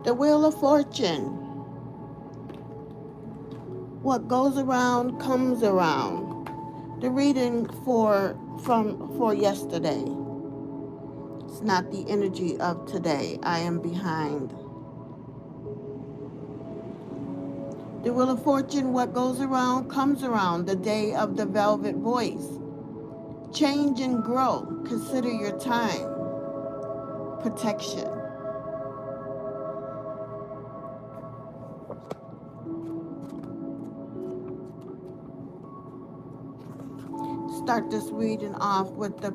The Wheel of Fortune. What goes around comes around. The reading for yesterday. It's not the energy of today. I am behind. The Wheel of Fortune, what goes around comes around. The day of the velvet voice. Change and grow. Consider your time. Protection. Start this reading off with the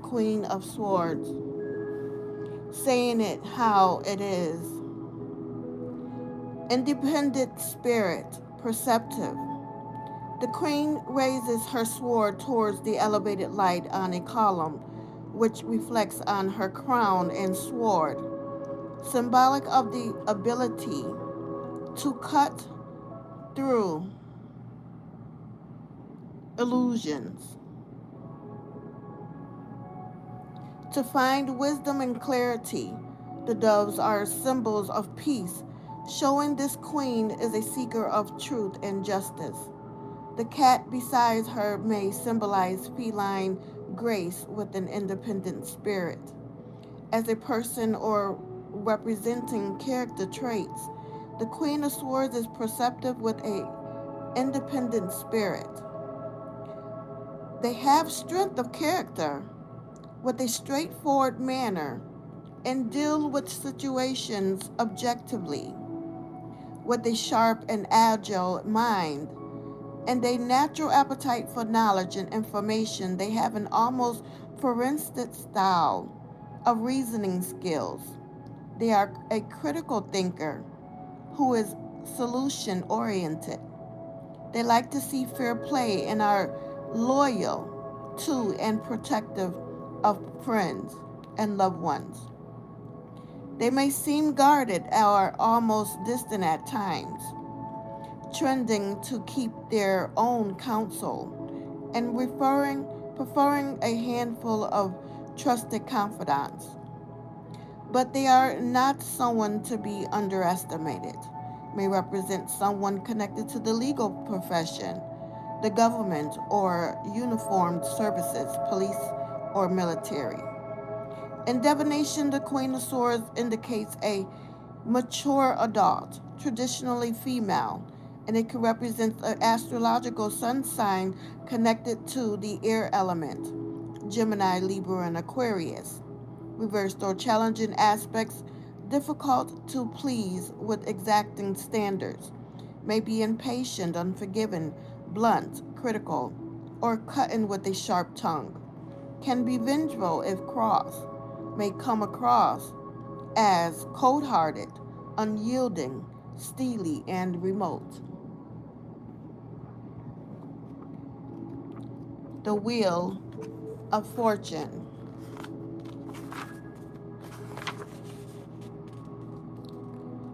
Queen of Swords, saying it how it is. Independent spirit, perceptive. The queen raises her sword towards the elevated light on a column, which reflects on her crown and sword, symbolic of the ability to cut through illusions, to find wisdom and clarity. The doves are symbols of peace, showing this queen is a seeker of truth and justice. The cat beside her may symbolize feline grace with an independent spirit. As a person or representing character traits, the Queen of Swords is perceptive with a independent spirit. They have strength of character with a straightforward manner and deal with situations objectively with a sharp and agile mind and a natural appetite for knowledge and information. They have an almost forensic style of reasoning skills. They are a critical thinker who is solution oriented. They like to see fair play and are loyal to and protective of friends and loved ones. They may seem guarded or almost distant at times, trending to keep their own counsel and preferring a handful of trusted confidants. But they are not someone to be underestimated. May represent someone connected to the legal profession, the government, or uniformed services, police or military. In divination, the Queen of Swords indicates a mature adult, traditionally female, and it can represent an astrological sun sign connected to the air element, Gemini, Libra, and Aquarius. Reversed or challenging aspects, difficult to please with exacting standards, may be impatient, unforgiving, blunt, critical, or cutting with a sharp tongue. Can be vengeful if cross, may come across as cold hearted, unyielding, steely, and remote. The Wheel of Fortune.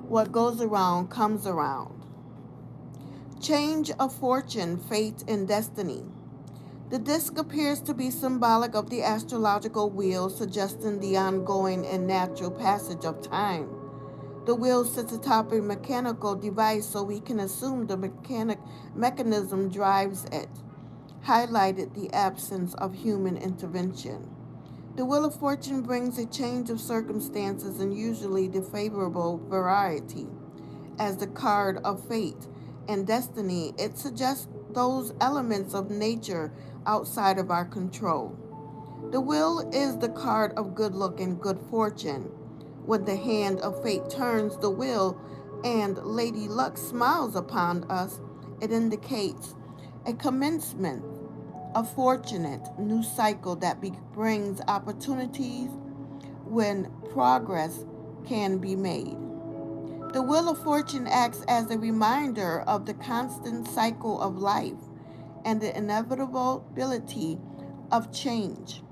What goes around comes around. Change of fortune, fate, and destiny. The disc appears to be symbolic of the astrological wheel, suggesting the ongoing and natural passage of time. The wheel sits atop a mechanical device, so we can assume the mechanism drives it, highlighted the absence of human intervention. The Wheel of Fortune brings a change of circumstances and usually the favorable variety. As the card of fate and destiny, it suggests those elements of nature outside of our control. The wheel is the card of good luck and good fortune. When the hand of fate turns the wheel and Lady Luck smiles upon us, it indicates a commencement, a fortunate new cycle that brings opportunities when progress can be made. The Wheel of Fortune acts as a reminder of the constant cycle of life and the inevitability of change.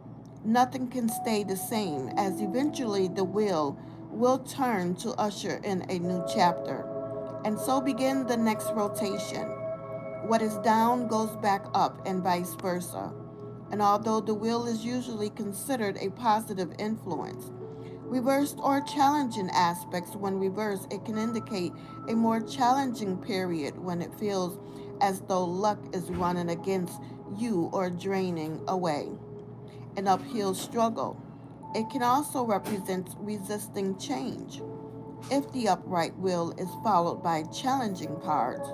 Nothing can stay the same, as eventually the wheel will turn to usher in a new chapter. And so begin the next rotation. What is down goes back up, and vice versa. And although the wheel is usually considered a positive influence, Reversed or challenging aspects. When reversed, it can indicate a more challenging period when it feels as though luck is running against you or draining away. An uphill struggle. It can also represent resisting change. If the upright wheel is followed by challenging cards,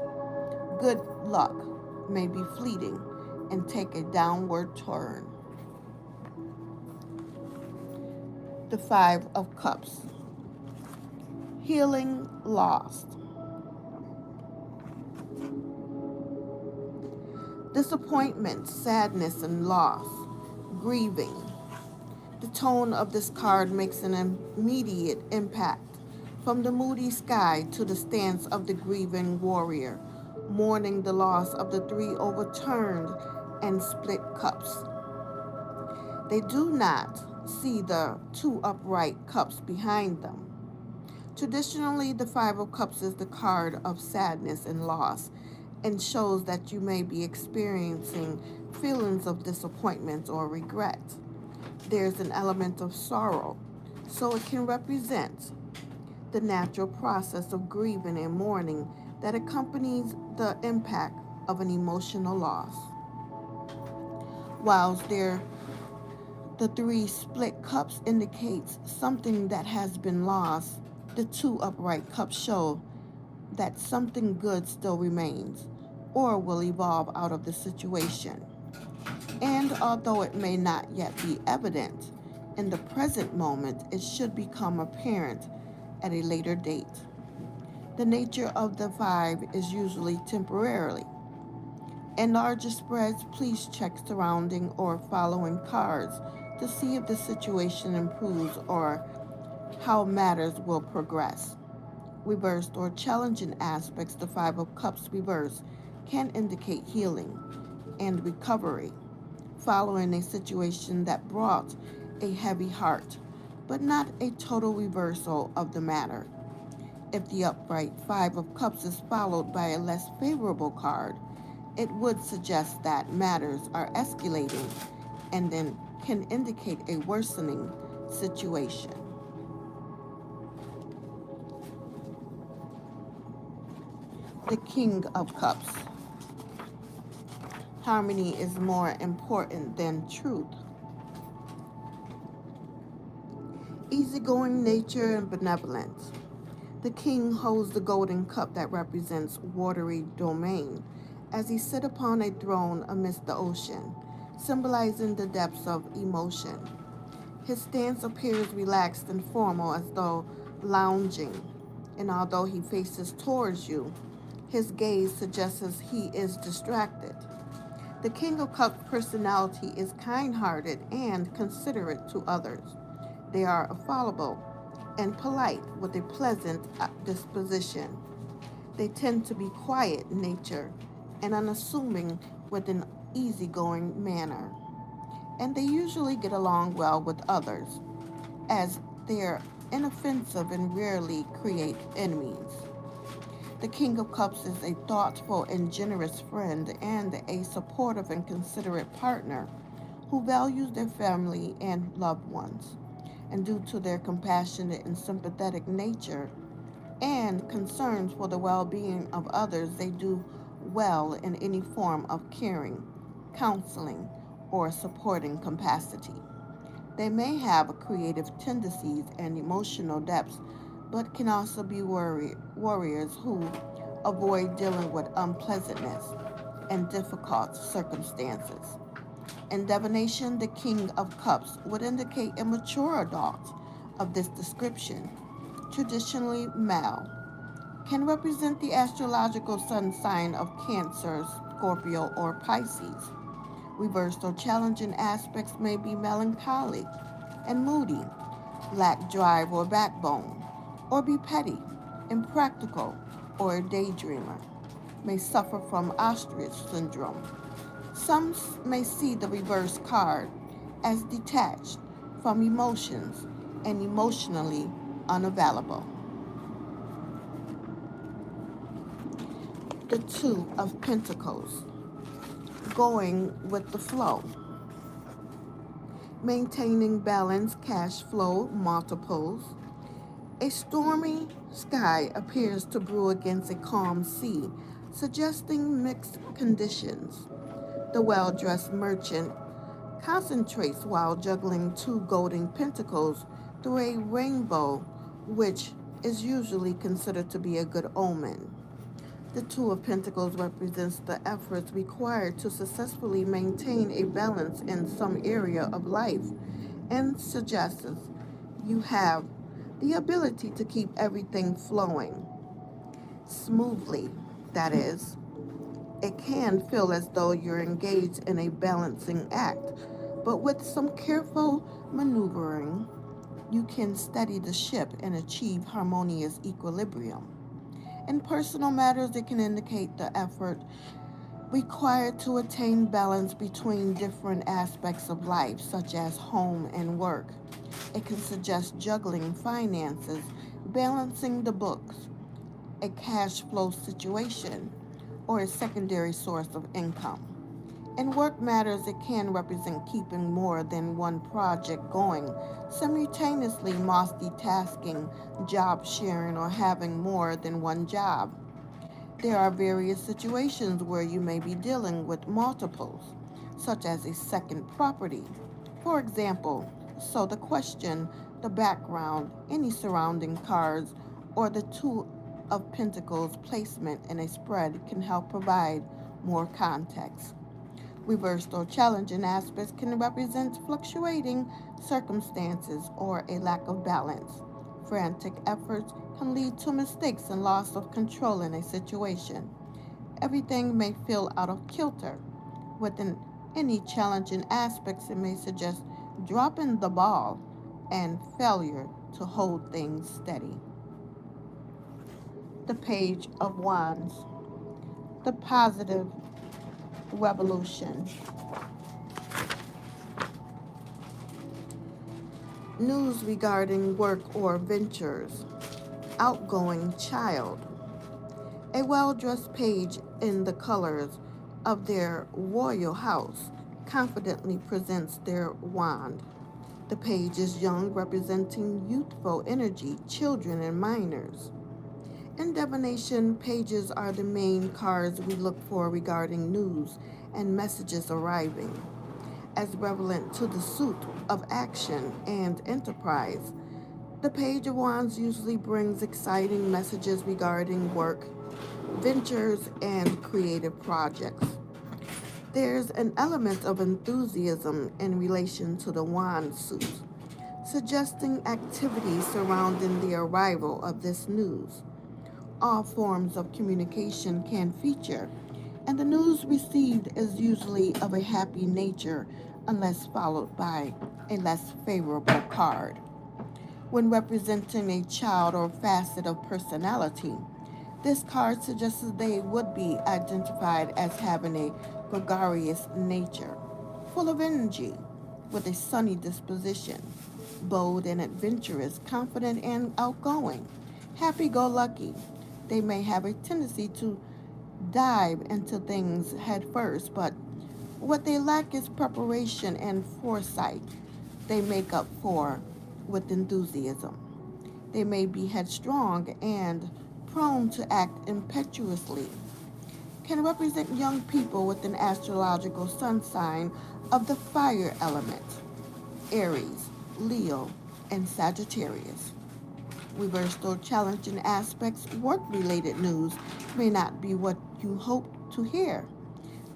good luck may be fleeting and take a downward turn. The Five of Cups. Healing lost. Disappointment, sadness, and loss. Grieving. The tone of this card makes an immediate impact, from the moody sky to the stance of the grieving warrior, mourning the loss of the three overturned and split cups. They do not see the two upright cups behind them. Traditionally, the Five of Cups is the card of sadness and loss and shows that you may be experiencing feelings of disappointment or regret. There's an element of sorrow, so it can represent the natural process of grieving and mourning that accompanies the impact of an emotional loss. Whilst the three split cups indicates something that has been lost, the two upright cups show that something good still remains or will evolve out of the situation. And although it may not yet be evident in the present moment, it should become apparent at a later date. The nature of the five is usually temporarily. In larger spreads, please check surrounding or following cards to see if the situation improves or how matters will progress. Reversed or challenging aspects, the Five of Cups reversed can indicate healing and recovery following a situation that brought a heavy heart, but not a total reversal of the matter. If the upright Five of Cups is followed by a less favorable card, it would suggest that matters are escalating and then can indicate a worsening situation. The King of Cups. Harmony is more important than truth. Easygoing nature and benevolence. The king holds the golden cup that represents watery domain as he sits upon a throne amidst the ocean, symbolizing the depths of emotion. His stance appears relaxed and formal as though lounging, and although he faces towards you, his gaze suggests he is distracted. The King of Cups personality is kind-hearted and considerate to others. They are affable and polite with a pleasant disposition. They tend to be quiet in nature and unassuming with an easygoing manner. And they usually get along well with others, as they are inoffensive and rarely create enemies. The King of Cups is a thoughtful and generous friend and a supportive and considerate partner who values their family and loved ones. And due to their compassionate and sympathetic nature and concerns for the well-being of others, they do well in any form of caring, counseling, or supporting capacity. They may have creative tendencies and emotional depths, but can also be warriors who avoid dealing with unpleasantness and difficult circumstances. In divination, the King of Cups would indicate a mature adult of this description, traditionally male, can represent the astrological sun sign of Cancer, Scorpio, or Pisces. Reversed or challenging aspects may be melancholic and moody, lack drive or backbone, or be petty, impractical, or a daydreamer. May suffer from ostrich syndrome. Some may see the reverse card as detached from emotions and emotionally unavailable. The Two of Pentacles, going with the flow. maintaining balanced cash flow multiples. A stormy sky appears to brew against a calm sea, suggesting mixed conditions. The well dressed merchant concentrates while juggling two golden pentacles through a rainbow, which is usually considered to be a good omen. The Two of Pentacles represents the efforts required to successfully maintain a balance in some area of life and suggests you have the ability to keep everything flowing smoothly. That is, it can feel as though you're engaged in a balancing act, but with some careful maneuvering, you can steady the ship and achieve harmonious equilibrium. In personal matters, it can indicate the effort required to attain balance between different aspects of life, such as home and work. It can suggest juggling finances, balancing the books, a cash flow situation, or a secondary source of income. In work matters, it can represent keeping more than one project going, simultaneously multitasking, job sharing, or having more than one job. There are various situations where you may be dealing with multiples, such as a second property. For example, so the question, the background, any surrounding cards, or the Two of Pentacles placement in a spread can help provide more context. Reversed or challenging aspects can represent fluctuating circumstances or a lack of balance. Frantic efforts can lead to mistakes and loss of control in a situation. Everything may feel out of kilter. Within any challenging aspects, it may suggest dropping the ball and failure to hold things steady. The Page of Wands, the positive revolution. News regarding work or ventures. Outgoing child. A well dressed page in the colors of their royal house confidently presents their wand. The page is young, representing youthful energy, children, and minors. In divination, pages are the main cards we look for regarding news and messages arriving. As relevant to the suit of action and enterprise, the Page of Wands usually brings exciting messages regarding work, ventures, and creative projects. There's an element of enthusiasm in relation to the wand suit, suggesting activity surrounding the arrival of this news. All forms of communication can feature, and the news received is usually of a happy nature unless followed by a less favorable card. When representing a child or facet of personality, this card suggests they would be identified as having a gregarious nature, full of energy, with a sunny disposition, bold and adventurous, confident and outgoing, happy go lucky. They may have a tendency to dive into things head first, but what they lack is preparation and foresight. They make up for with enthusiasm. They may be headstrong and prone to act impetuously. Can represent young people with an astrological sun sign of the fire element, Aries, Leo, and Sagittarius. Reversed or challenging aspects, work-related news may not be what you hoped to hear.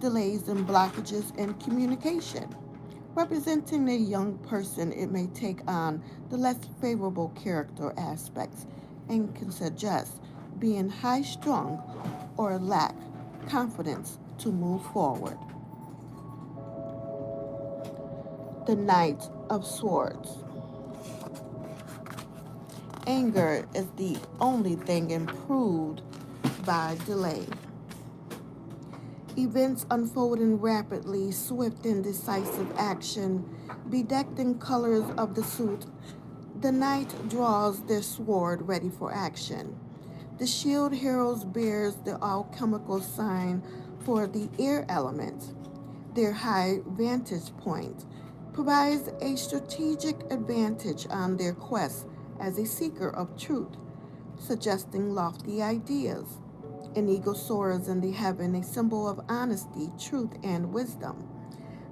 Delays and blockages in communication. Representing a young person, it may take on the less favorable character aspects and can suggest being high strung or lack confidence to move forward. The Knight of Swords. Anger is the only thing improved by delay. Events unfolding rapidly, swift and decisive action, bedecked in colors of the suit, the knight draws their sword ready for action. The shield heroes bears the alchemical sign for the air element, their high vantage point, provides a strategic advantage on their quest as a seeker of truth, suggesting lofty ideas. An eagle soars in the heaven, a symbol of honesty, truth, and wisdom.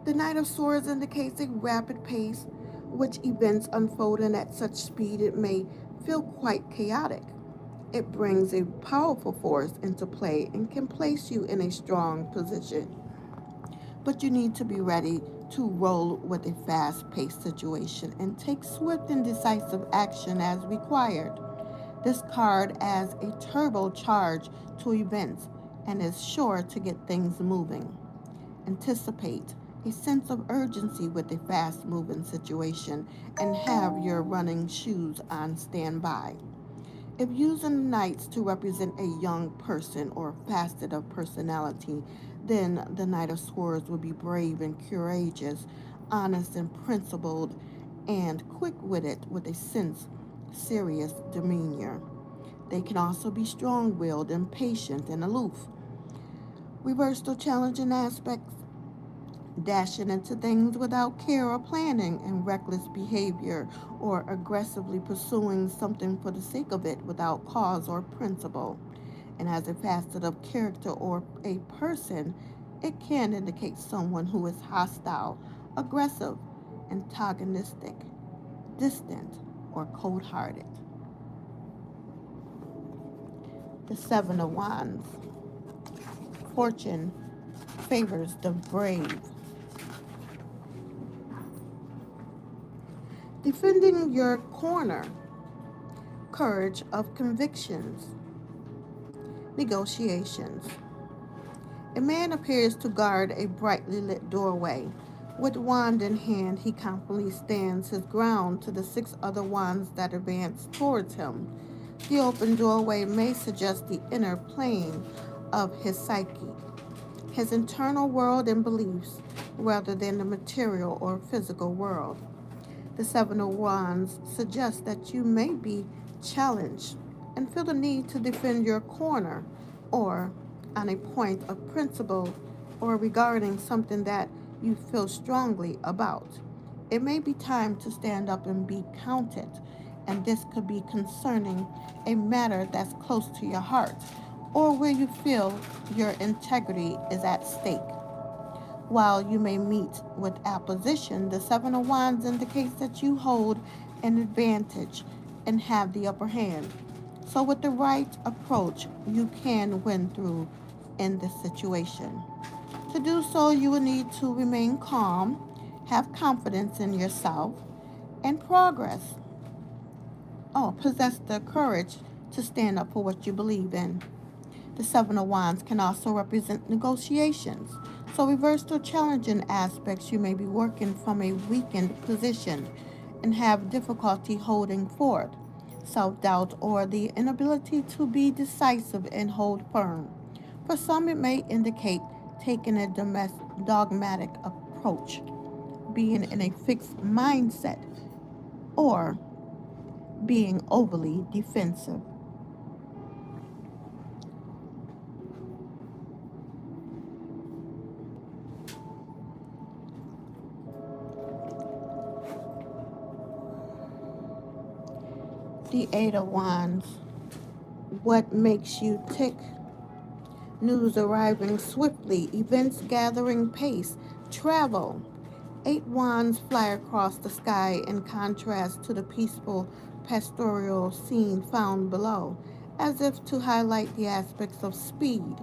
The Knight of Swords indicates a rapid pace, which events unfolding at such speed it may feel quite chaotic. It brings a powerful force into play and can place you in a strong position. But you need to be ready to roll with a fast paced situation and take swift and decisive action as required. This card adds a turbo charge to events and is sure to get things moving. Anticipate a sense of urgency with a fast moving situation and have your running shoes on standby. If using knights to represent a young person or facet of personality, then the Knight of Swords will be brave and courageous, honest and principled, and quick witted with a serious demeanor. They can also be strong willed, impatient, and aloof. Reverse the challenging aspects, dashing into things without care or planning, and reckless behavior, or aggressively pursuing something for the sake of it without cause or principle. And as a facet of character or a person, it can indicate someone who is hostile, aggressive, antagonistic, distant, or cold hearted. The Seven of Wands. Fortune favors the brave. Defending your corner. Courage of convictions. Negotiations. A man appears to guard a brightly lit doorway. With wand in hand, he confidently stands his ground to the six other wands that advance towards him. The open doorway may suggest the inner plane of his psyche, his internal world and beliefs, rather than the material or physical world. The Seven of Wands suggests that you may be challenged and feel the need to defend your corner, or on a point of principle, or regarding something that you feel strongly about. It may be time to stand up and be counted, and this could be concerning a matter that's close to your heart, or where you feel your integrity is at stake. While you may meet with opposition, the Seven of Wands indicates that you hold an advantage and have the upper hand. So, with the right approach, you can win through in this situation. To do so, you will need to remain calm, have confidence in yourself, and progress. Possess the courage to stand up for what you believe in. The Seven of Wands can also represent negotiations. So reverse the challenging aspects. You may be working from a weakened position and have difficulty holding forth. Self-doubt or the inability to be decisive and hold firm. For some, it may indicate taking a dogmatic approach, being in a fixed mindset, or being overly defensive. The Eight of Wands. What makes you tick? News arriving swiftly, events gathering pace, travel. Eight wands fly across the sky in contrast to the peaceful pastoral scene found below, as if to highlight the aspects of speed.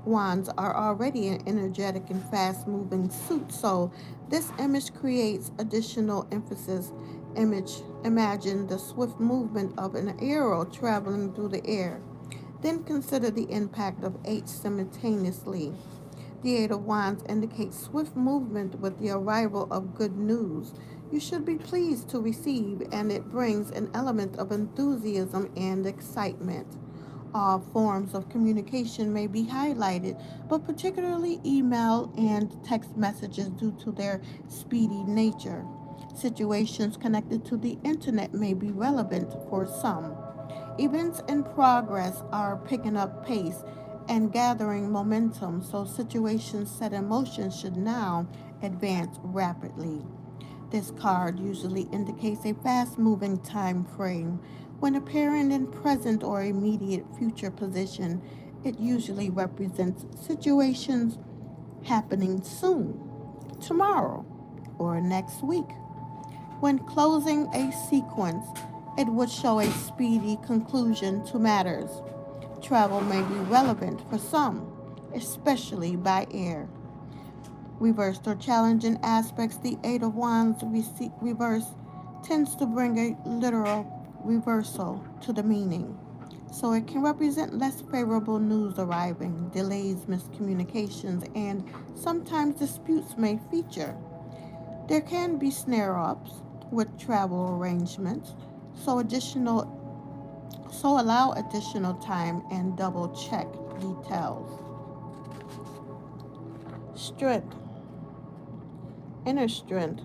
Wands are already an energetic and fast moving suit, so this image creates additional emphasis. Imagine the swift movement of an arrow traveling through the air. Then consider the impact of eight simultaneously. The Eight of Wands indicates swift movement with the arrival of good news. You should be pleased to receive, and it brings an element of enthusiasm and excitement. All forms of communication may be highlighted, but particularly email and text messages due to their speedy nature. Situations connected to the internet may be relevant for some. Events in progress are picking up pace and gathering momentum, so situations set in motion should now advance rapidly. This card usually indicates a fast-moving time frame. When appearing in present or immediate future position, it usually represents situations happening soon, tomorrow, or next week. When closing a sequence, it would show a speedy conclusion to matters. Travel may be relevant for some, especially by air. Reversed or challenging aspects, the Eight of Wands reverse tends to bring a literal reversal to the meaning. So it can represent less favorable news arriving, delays, miscommunications, and sometimes disputes may feature. There can be snare ups with travel arrangements, so allow additional time and double check details. Strength. Inner strength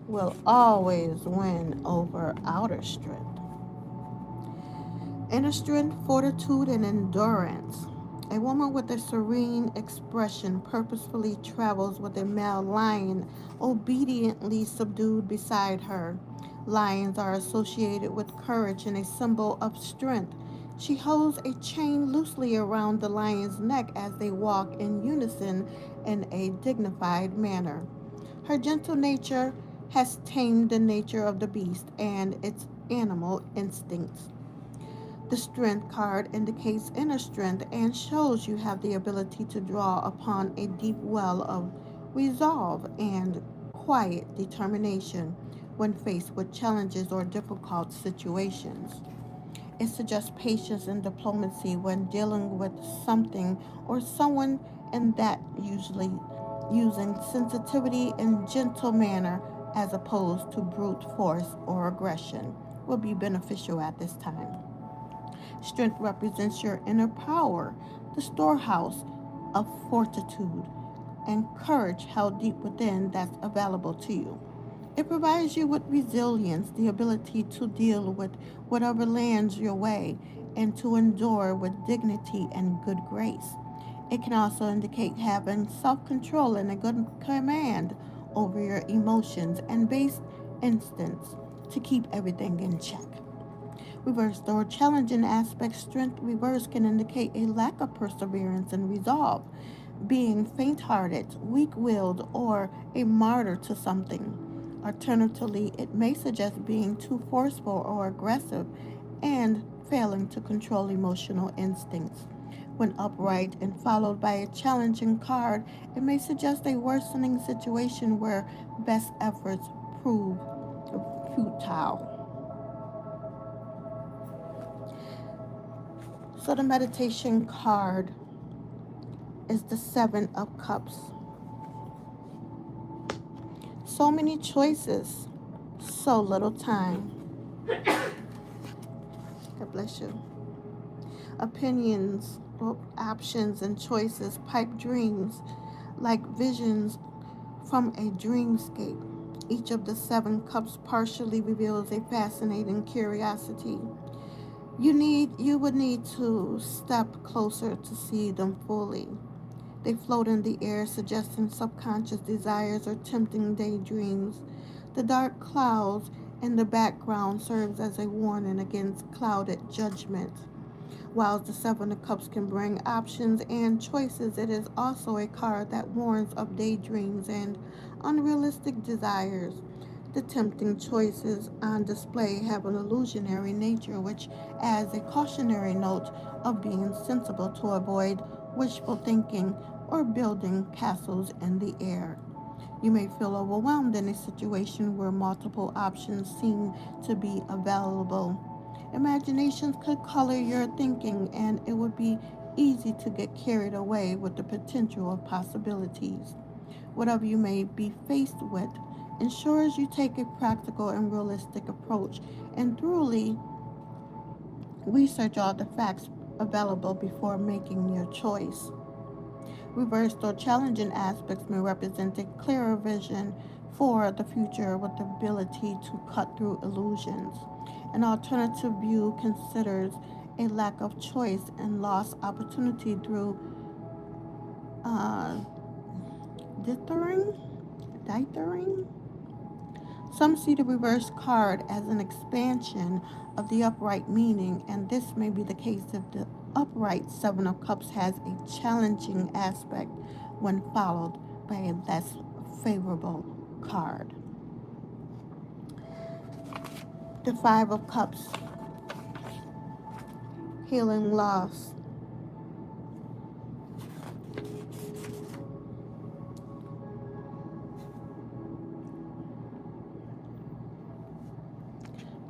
will always win over outer strength. Inner strength, fortitude, and endurance. A woman with a serene expression purposefully travels with a male lion obediently subdued beside her. Lions are associated with courage and a symbol of strength. She holds a chain loosely around the lion's neck as they walk in unison in a dignified manner. Her gentle nature has tamed the nature of the beast and its animal instincts. The strength card indicates inner strength and shows you have the ability to draw upon a deep well of resolve and quiet determination when faced with challenges or difficult situations. It suggests patience and diplomacy when dealing with something or someone, and that usually using sensitivity and gentle manner as opposed to brute force or aggression will be beneficial at this time. Strength represents your inner power, the storehouse of fortitude and courage held deep within that's available to you. It provides you with resilience, the ability to deal with whatever lands your way and to endure with dignity and good grace. It can also indicate having self control and a good command over your emotions and base instincts to keep everything in check. Reverse or challenging aspect strength reverse can indicate a lack of perseverance and resolve, being faint hearted, weak willed, or a martyr to something. Alternatively, it may suggest being too forceful or aggressive and failing to control emotional instincts. When upright and followed by a challenging card, it may suggest a worsening situation where best efforts prove futile. So the meditation card is the Seven of Cups. So many choices, so little time. God bless you. Opinions, options, and choices, pipe dreams like visions from a dreamscape. Each of the seven cups partially reveals a fascinating curiosity. You would need to step closer to see them fully. They float in the air, suggesting subconscious desires or tempting daydreams. The dark clouds in the background serves as a warning against clouded judgment. While the Seven of Cups can bring options and choices, it is also a card that warns of daydreams and unrealistic desires. The tempting choices on display have an illusionary nature, which adds a cautionary note of being sensible to avoid wishful thinking or building castles in the air. You may feel overwhelmed in a situation where multiple options seem to be available. Imaginations could color your thinking, and it would be easy to get carried away with the potential of possibilities. Whatever you may be faced with, ensures you take a practical and realistic approach and thoroughly research all the facts available before making your choice. Reversed or challenging aspects may represent a clearer vision for the future with the ability to cut through illusions. An alternative view considers a lack of choice and lost opportunity through uh, dithering, dithering. Some see the reverse card as an expansion of the upright meaning, and this may be the case if the upright Seven of Cups has a challenging aspect when followed by a less favorable card. The Five of Cups, healing loss.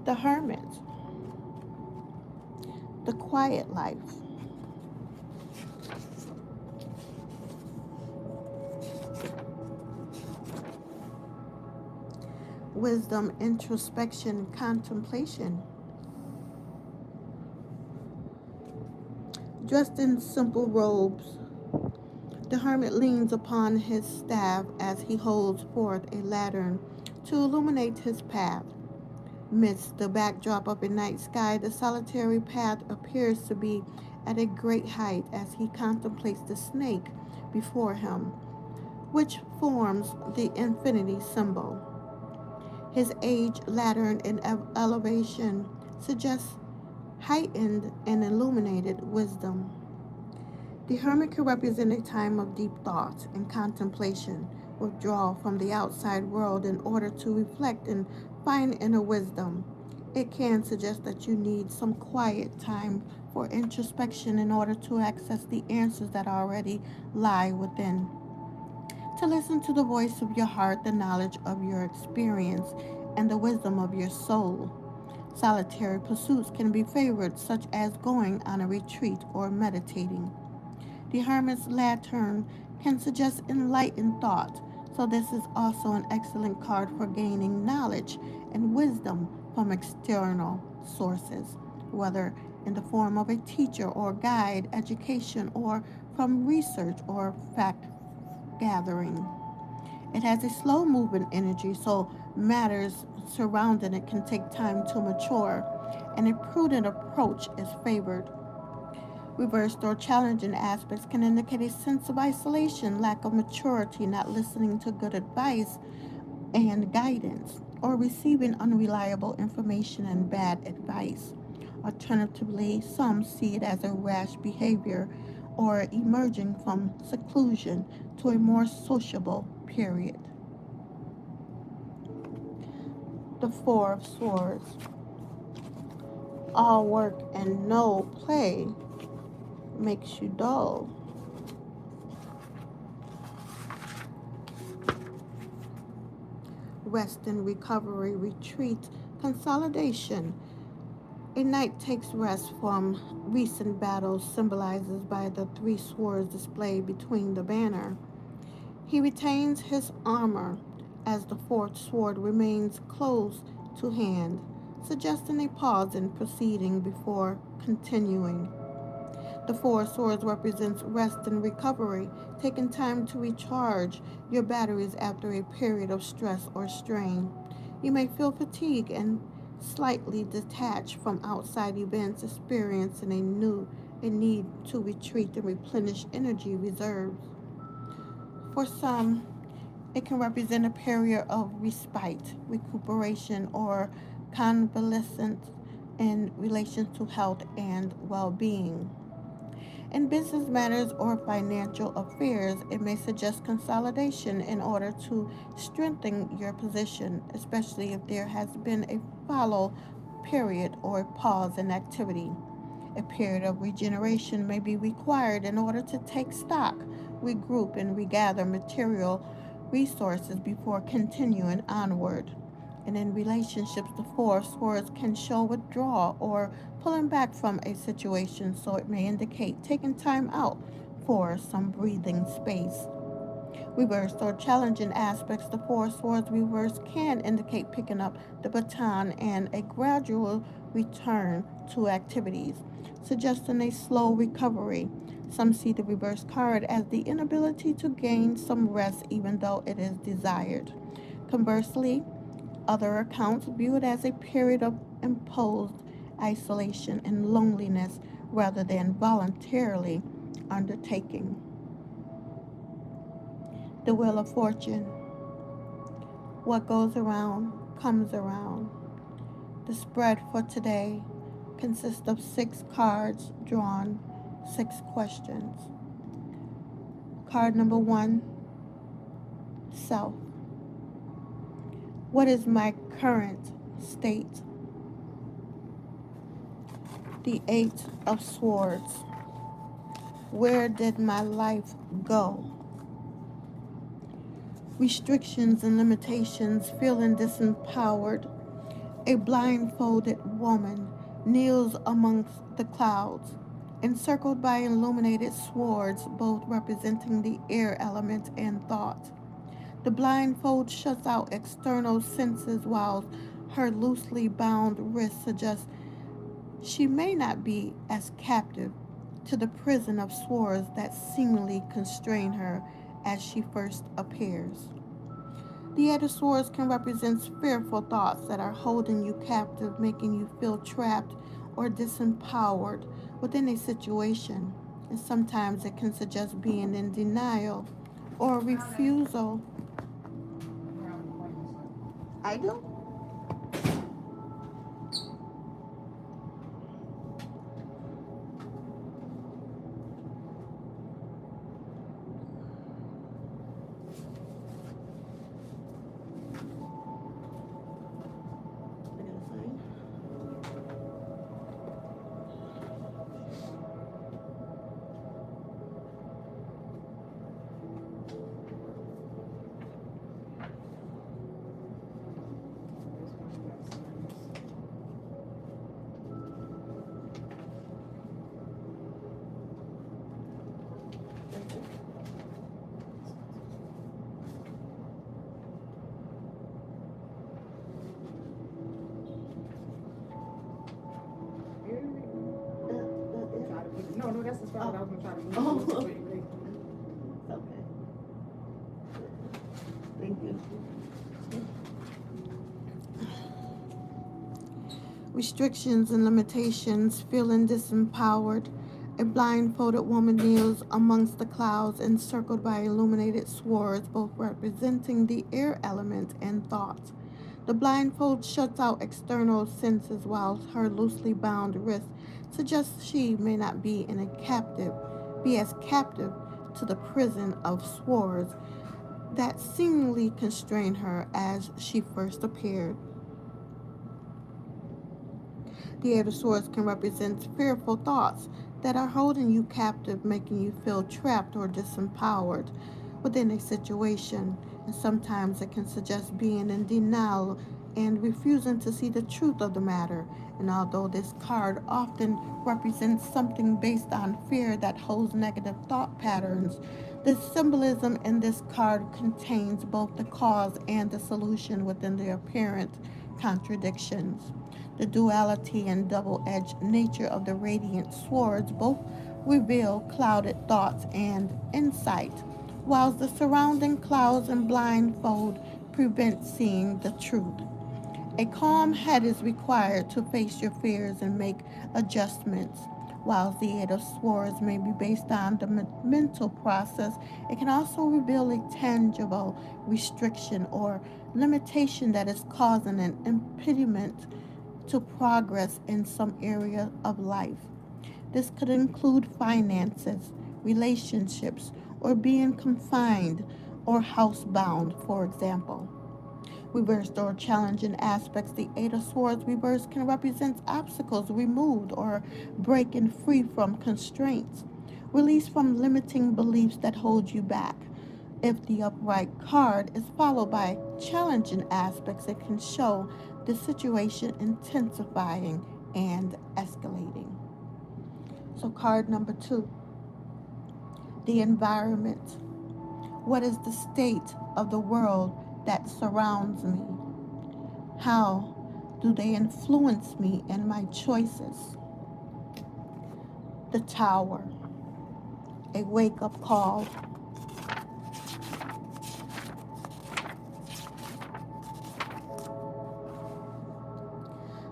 The Hermit, the quiet life. Wisdom, introspection, contemplation. Dressed in simple robes, the hermit leans upon his staff as he holds forth a lantern to illuminate his path. Midst the backdrop of a night sky, the solitary path appears to be at a great height as he contemplates the snake before him, which forms the infinity symbol. His age, lantern, and elevation suggests heightened and illuminated wisdom. The hermit can represent a time of deep thought and contemplation, withdrawal from the outside world in order to reflect and find inner wisdom. It can suggest that you need some quiet time for introspection in order to access the answers that already lie within. To listen to the voice of your heart, the knowledge of your experience, and the wisdom of your soul. Solitary pursuits can be favored, such as going on a retreat or meditating. The hermit's lantern can suggest enlightened thought, so this is also an excellent card for gaining knowledge and wisdom from external sources, whether in the form of a teacher or guide, education, or from research or fact gathering. It has a slow moving energy, so matters surrounding it can take time to mature, and a prudent approach is favored. Reversed or challenging aspects can indicate a sense of isolation, lack of maturity, not listening to good advice and guidance, or receiving unreliable information and bad advice. Alternatively, some see it as a rash behavior or emerging from seclusion to a more sociable period. The Four of Swords. All work and no play makes you dull. Rest and recovery, retreat, consolidation. A knight takes rest from recent battles, symbolized by the three swords displayed between the banner. He retains his armor as the fourth sword remains close to hand, suggesting a pause in proceeding before continuing. The Four Swords represents rest and recovery, taking time to recharge your batteries after a period of stress or strain. You may feel fatigue and slightly detached from outside events, experiencing a need to retreat and replenish energy reserves. For some, it can represent a period of respite, recuperation, or convalescence in relation to health and well-being. In business matters or financial affairs, it may suggest consolidation in order to strengthen your position, especially if there has been a follow period or a pause in activity. A period of regeneration may be required in order to take stock, regroup, and regather material resources before continuing onward. And in relationships, the Four of Swords can show withdrawal or pulling back from a situation, so it may indicate taking time out for some breathing space. Reversed or challenging aspects, the Four of Swords reverse can indicate picking up the baton and a gradual return to activities, suggesting a slow recovery. Some see the reverse card as the inability to gain some rest even though it is desired. Conversely, other accounts view it as a period of imposed isolation and loneliness rather than voluntarily undertaking. The Wheel of Fortune. What goes around comes around. The spread for today consists of 6 cards drawn, 6 questions. Card number 1, self. What is my current state? The 8 of Swords. Where did my life go? Restrictions and limitations, feeling disempowered. A blindfolded woman kneels amongst the clouds, encircled by illuminated swords, both representing the air element and thought. The blindfold shuts out external senses while her loosely bound wrist suggests she may not be as captive to the prison of swords that seemingly constrain her as she first appears. The Eight of Swords can represent fearful thoughts that are holding you captive, making you feel trapped or disempowered within a situation. And sometimes it can suggest being in denial or refusal. I do. No, that's the spot I was gonna try to move. Oh. Okay. Thank you. Restrictions and limitations, feeling disempowered. A blindfolded woman kneels amongst the clouds, encircled by illuminated swords, both representing the air element and thought. The blindfold shuts out external senses, while her loosely bound wrist suggests she may not be as captive to the prison of swords that seemingly constrain her as she first appeared. The Eight of Swords can represent fearful thoughts that are holding you captive, making you feel trapped or disempowered within a situation. And sometimes it can suggest being in denial and refusing to see the truth of the matter. And although this card often represents something based on fear that holds negative thought patterns, the symbolism in this card contains both the cause and the solution within the apparent contradictions. The duality and double-edged nature of the radiant swords both reveal clouded thoughts and insight, whilst the surrounding clouds and blindfold prevent seeing the truth. A calm head is required to face your fears and make adjustments. While the Eight of Swords may be based on the mental process, it can also reveal a tangible restriction or limitation that is causing an impediment to progress in some area of life. This could include finances, relationships, or being confined or housebound, for example. Reversed or challenging aspects, the Eight of Swords reversed can represent obstacles removed or breaking free from constraints, release from limiting beliefs that hold you back. If the upright card is followed by challenging aspects, it can show the situation intensifying and escalating. So, card number 2, the environment. What is the state of the world that surrounds me? How do they influence me and my choices? The Tower, a wake-up call.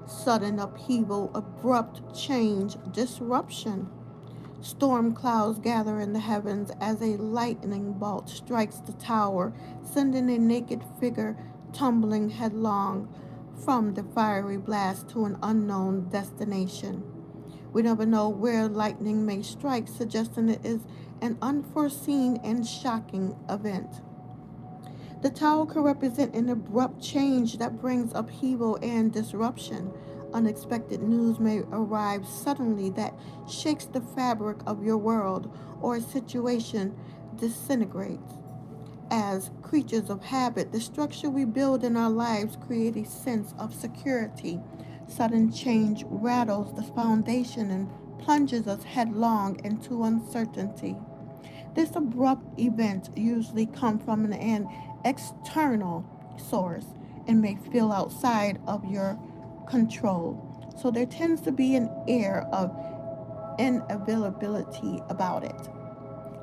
Sudden upheaval, abrupt change, disruption. Storm clouds gather in the heavens as a lightning bolt strikes the tower, sending a naked figure tumbling headlong from the fiery blast to an unknown destination. We never know where lightning may strike, suggesting it is an unforeseen and shocking event. The tower could represent an abrupt change that brings upheaval and disruption. Unexpected news may arrive suddenly that shakes the fabric of your world, or a situation disintegrates. As creatures of habit, the structure we build in our lives create a sense of security. Sudden change rattles the foundation and plunges us headlong into uncertainty. This abrupt event usually comes from an external source and may feel outside of your control. So there tends to be an air of inevitability about it.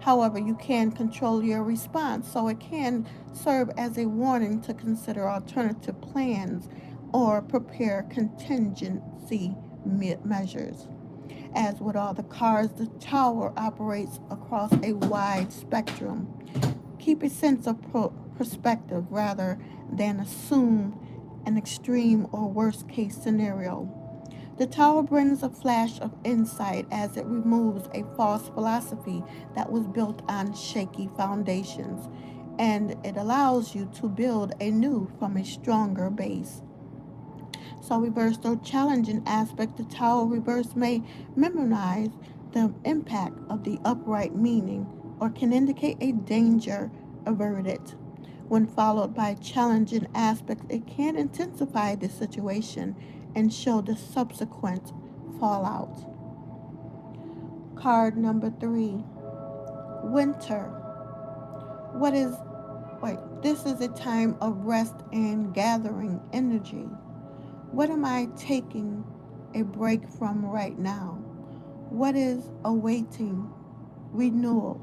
However, you can control your response, so it can serve as a warning to consider alternative plans or prepare contingency measures. As with all the cards, the tower operates across a wide spectrum. Keep a sense of perspective rather than assume an extreme or worst case scenario. The tower brings a flash of insight as it removes a false philosophy that was built on shaky foundations, and it allows you to build anew from a stronger base. So, reverse, though challenging aspect, the tower reverse may memorize the impact of the upright meaning or can indicate a danger averted. When followed by challenging aspects, it can intensify the situation and show the subsequent fallout. Card number 3, Winter. What is, this is a time of rest and gathering energy. What am I taking a break from right now? What is awaiting renewal?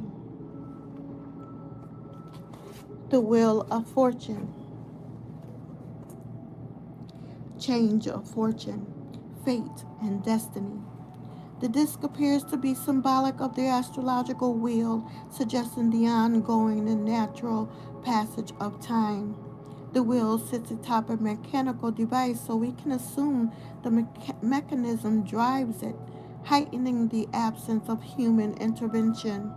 The Wheel of Fortune. Change of fortune, fate, and destiny. The disc appears to be symbolic of the astrological wheel, suggesting the ongoing and natural passage of time. The wheel sits atop a mechanical device, so we can assume the mechanism drives it, heightening the absence of human intervention.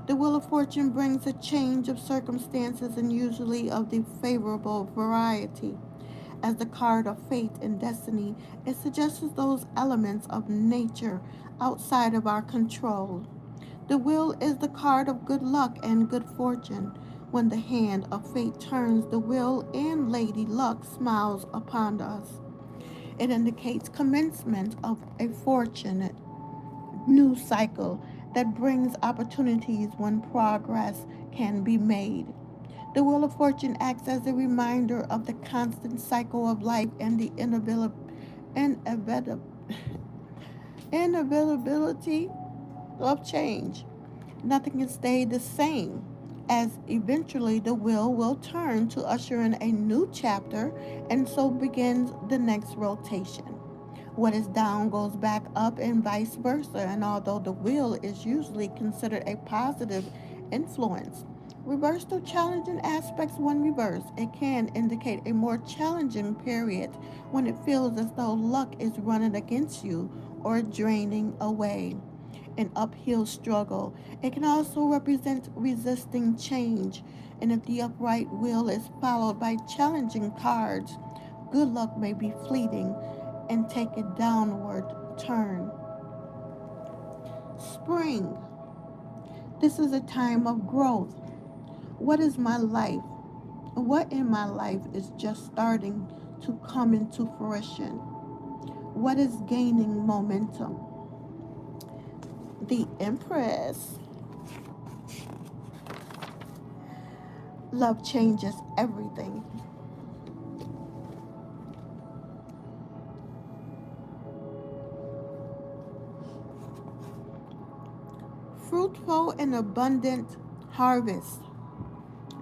The Wheel of Fortune brings a change of circumstances and usually of the favorable variety. As the card of fate and destiny, it suggests those elements of nature outside of our control. The wheel is the card of good luck and good fortune. When the hand of fate turns, the wheel and Lady Luck smiles upon us. It indicates commencement of a fortunate new cycle that brings opportunities when progress can be made. The Wheel of Fortune acts as a reminder of the constant cycle of life and the inevitability of change. Nothing can stay the same, as eventually the wheel will turn to usher in a new chapter, and so begins the next rotation. What is down goes back up, and vice versa, and although the wheel is usually considered a positive influence, reversed or challenging aspects when reversed, it can indicate a more challenging period when it feels as though luck is running against you or draining away. An uphill struggle. It can also represent resisting change, and if the upright wheel is followed by challenging cards, good luck may be fleeting and take a downward turn. Spring. This is a time of growth. What is my life? What in my life is just starting to come into fruition? What is gaining momentum? The Empress. Love changes everything. Fruitful and abundant harvest.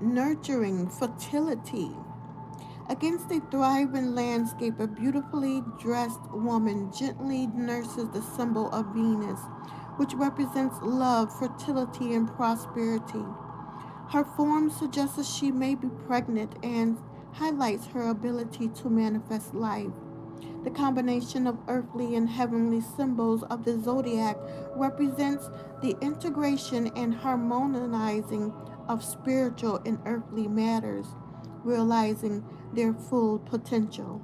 Nurturing fertility. Against a thriving landscape, a beautifully dressed woman gently nurses the symbol of Venus, which represents love, fertility, and prosperity. Her form suggests that she may be pregnant and highlights her ability to manifest life. The combination of earthly and heavenly symbols of the zodiac represents the integration and harmonizing of spiritual and earthly matters, realizing their full potential.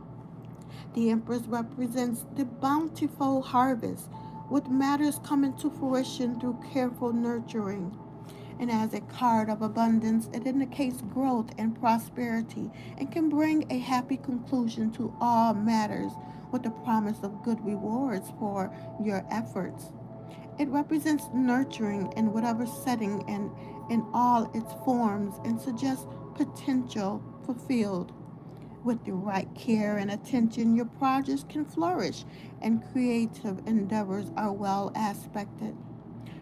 The Empress represents the bountiful harvest, with matters coming to fruition through careful nurturing. And as a card of abundance, it indicates growth and prosperity and can bring a happy conclusion to all matters with the promise of good rewards for your efforts. It represents nurturing in whatever setting and in all its forms and suggests potential fulfilled. With the right care and attention, your projects can flourish and creative endeavors are well aspected.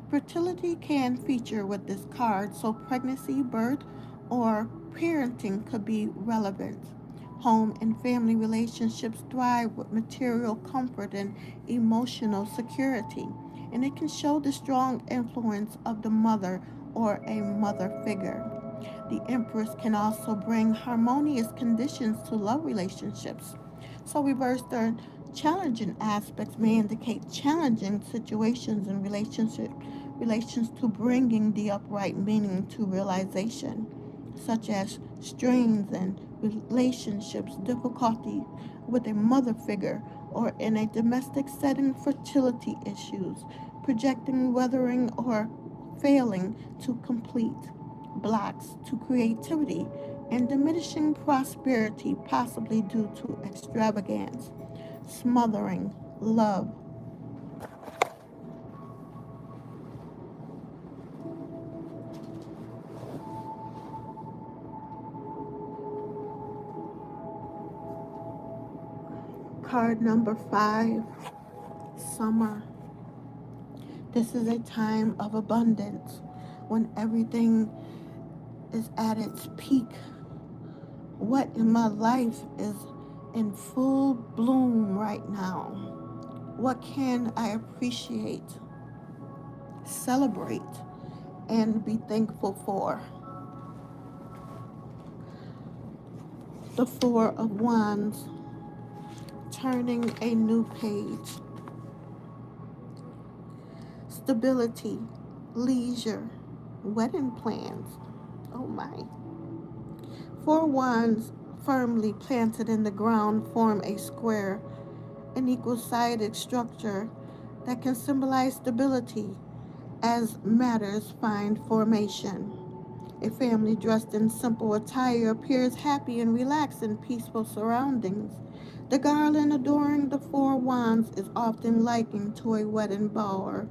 Fertility can feature with this card, so pregnancy, birth, or parenting could be relevant. Home and family relationships thrive with material comfort and emotional security, and it can show the strong influence of the mother or a mother figure. The Empress can also bring harmonious conditions to love relationships. So, reversed or challenging aspects may indicate challenging situations in relations to bringing the upright meaning to realization, such as strains and relationships, difficulty with a mother figure, or in a domestic setting, fertility issues, projecting weathering or failing to complete, blocks to creativity, and diminishing prosperity, possibly due to extravagance, smothering love. Card number 5, summer. This is a time of abundance when everything is at its peak. What in my life is in full bloom right now? What can I appreciate, celebrate, and be thankful for? The Four of Wands, turning a new page. Stability, leisure, wedding plans. Oh my. Four wands firmly planted in the ground form a square, an equal-sided structure that can symbolize stability as matters find formation. A family dressed in simple attire appears happy and relaxed in peaceful surroundings. The garland adorning the four wands is often likened to a wedding bower.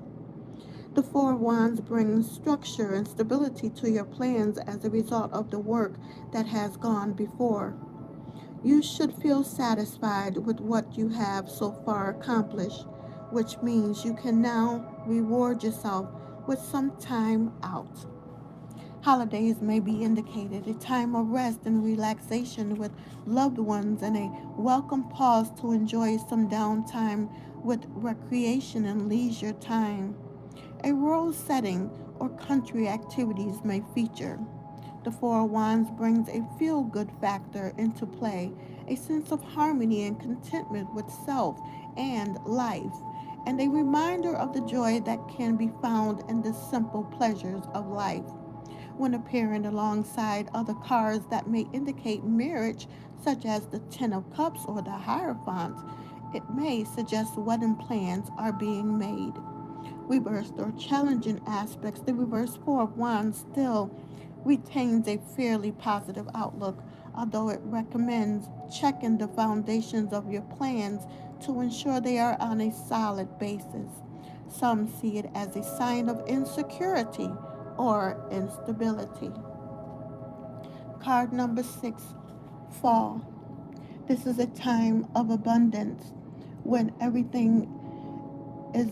The Four Wands brings structure and stability to your plans as a result of the work that has gone before. You should feel satisfied with what you have so far accomplished, which means you can now reward yourself with some time out. Holidays may be indicated a time of rest and relaxation with loved ones and a welcome pause to enjoy some downtime with recreation and leisure time. A rural setting or country activities may feature. The Four of Wands brings a feel good factor into play, a sense of harmony and contentment with self and life, and a reminder of the joy that can be found in the simple pleasures of life. When appearing alongside other cards that may indicate marriage, such as the Ten of Cups or the Hierophant, it may suggest wedding plans are being made. Reversed or challenging aspects, the reverse Four of Wands still retains a fairly positive outlook, although it recommends checking the foundations of your plans to ensure they are on a solid basis. Some see it as a sign of insecurity or instability. Card number 6, fall. This is a time of abundance when everything is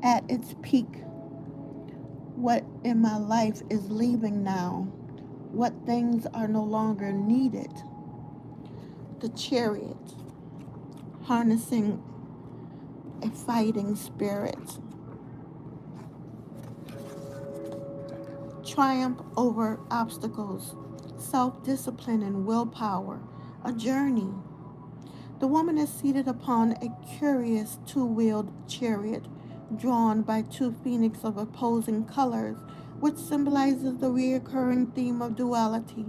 at its peak. What in my life is leaving now? What things are no longer needed? The Chariot, harnessing a fighting spirit. Triumph over obstacles, self-discipline and willpower, a journey. The woman is seated upon a curious two-wheeled chariot drawn by two phoenix of opposing colors, which symbolizes the recurring theme of duality.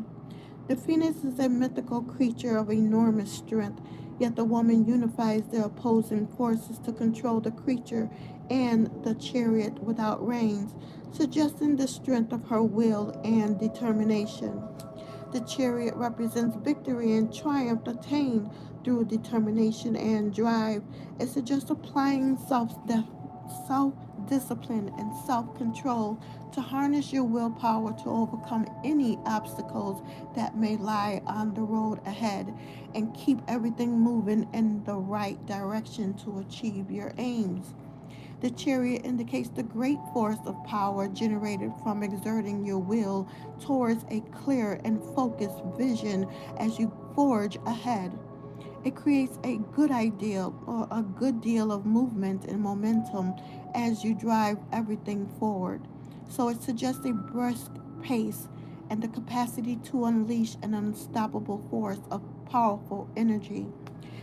The phoenix is a mythical creature of enormous strength, yet the woman unifies the opposing forces to control the creature and the chariot without reins, suggesting the strength of her will and determination. The chariot represents victory and triumph attained through determination and drive. It suggests applying self-discipline and self-control to harness your willpower to overcome any obstacles that may lie on the road ahead and keep everything moving in the right direction to achieve your aims. The chariot indicates the great force of power generated from exerting your will towards a clear and focused vision as you forge ahead. It creates a good idea or a good deal of movement and momentum as you drive everything forward. So it suggests a brisk pace and the capacity to unleash an unstoppable force of powerful energy.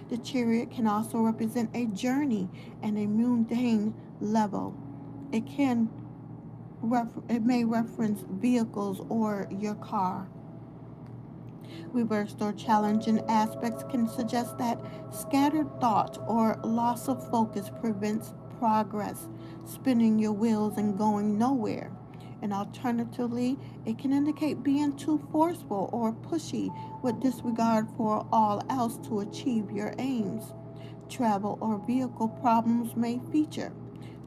The chariot can also represent a journey and a mundane level. It can it may reference vehicles or your car. Reversed or challenging aspects can suggest that scattered thought or loss of focus prevents progress, spinning your wheels and going nowhere. And alternatively, it can indicate being too forceful or pushy with disregard for all else to achieve your aims. Travel or vehicle problems may feature.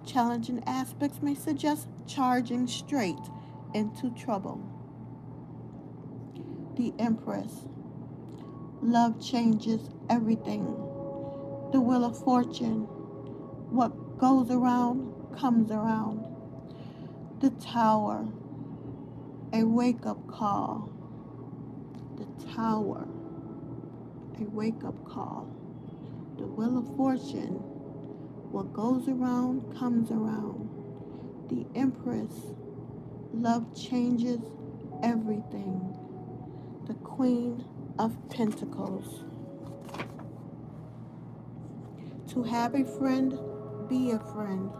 Challenging aspects may suggest charging straight into trouble. The Empress. Love changes everything. The Wheel of Fortune. What goes around comes around. The Tower. A wake-up call. The Tower. A wake-up call. The Wheel of Fortune. What goes around comes around. The Empress. Love changes everything. The Queen of Pentacles. To have a friend, be a friend.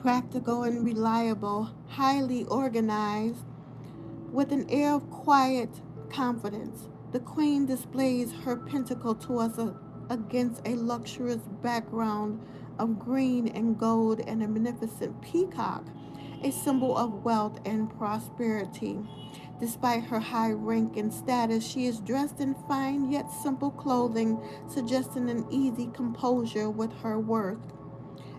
Practical and reliable, highly organized, with an air of quiet confidence. The Queen displays her pentacle to us against a luxurious background of green and gold and a magnificent peacock, a symbol of wealth and prosperity. Despite her high rank and status, she is dressed in fine yet simple clothing, suggesting an easy composure with her worth.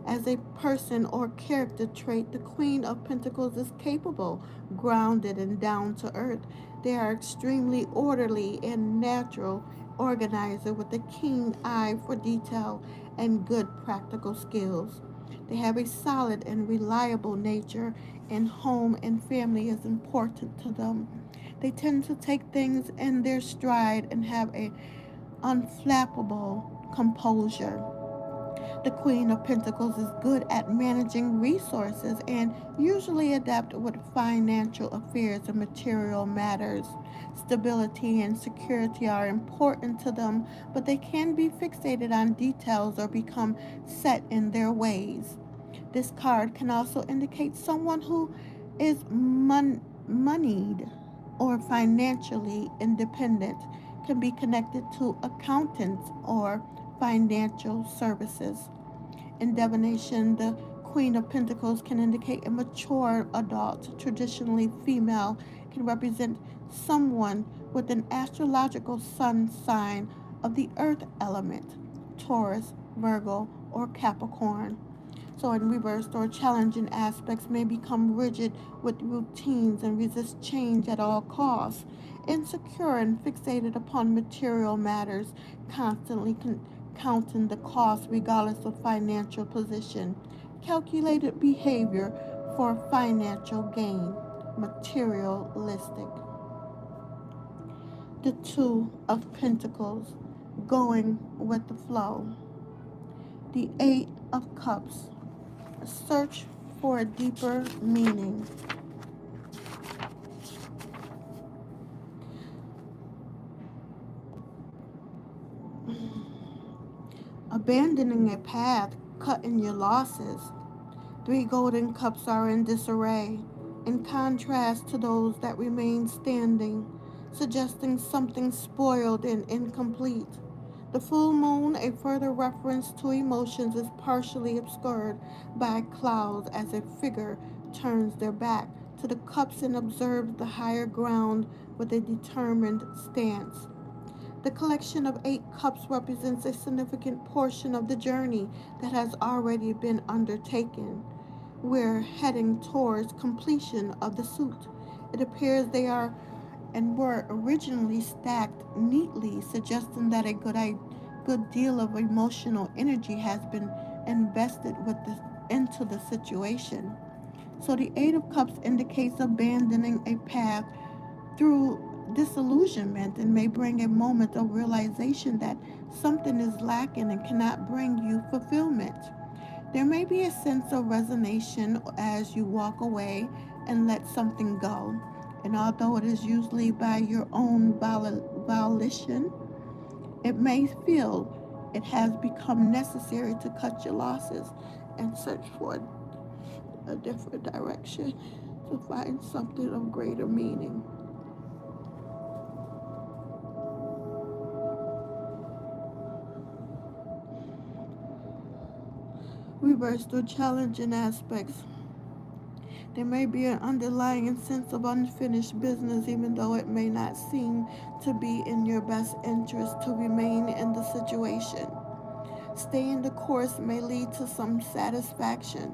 As a person or character trait, the Queen of Pentacles is capable, grounded, and down to earth. They are extremely orderly and natural organizer with a keen eye for detail and good practical skills. They have a solid and reliable nature, and home and family is important to them. They tend to take things in their stride and have a unflappable composure. The Queen of Pentacles is good at managing resources and usually adept with financial affairs and material matters. Stability and security are important to them, but they can be fixated on details or become set in their ways. This card can also indicate someone who is moneyed or financially independent, can be connected to accountants or financial services. In divination, the Queen of Pentacles can indicate a mature adult, traditionally female, can represent someone with an astrological sun sign of the earth element, Taurus, Virgo, or Capricorn. So in reverse, or challenging aspects may become rigid with routines and resist change at all costs. Insecure and fixated upon material matters, constantly counting the cost regardless of financial position. Calculated behavior for financial gain. Materialistic. The Two of Pentacles, going with the flow. The Eight of Cups, search for a deeper meaning. Abandoning a path, cutting your losses. 3 golden cups are in disarray, in contrast to those that remain standing, suggesting something spoiled and incomplete. The full moon, a further reference to emotions, is partially obscured by clouds as a figure turns their back to the cups and observes the higher ground with a determined stance. The collection of 8 cups represents a significant portion of the journey that has already been undertaken. We're heading towards completion of the suit. It appears they are and were originally stacked neatly, suggesting that a good deal of emotional energy has been invested into the situation. So the 8 of Cups indicates abandoning a path through disillusionment and may bring a moment of realization that something is lacking and cannot bring you fulfillment. There may be a sense of resignation as you walk away and let something go. And although it is usually by your own volition, it may feel it has become necessary to cut your losses and search for a different direction to find something of greater meaning. Reverse the challenging aspects. There may be an underlying sense of unfinished business, even though it may not seem to be in your best interest to remain in the situation. Staying the course may lead to some satisfaction.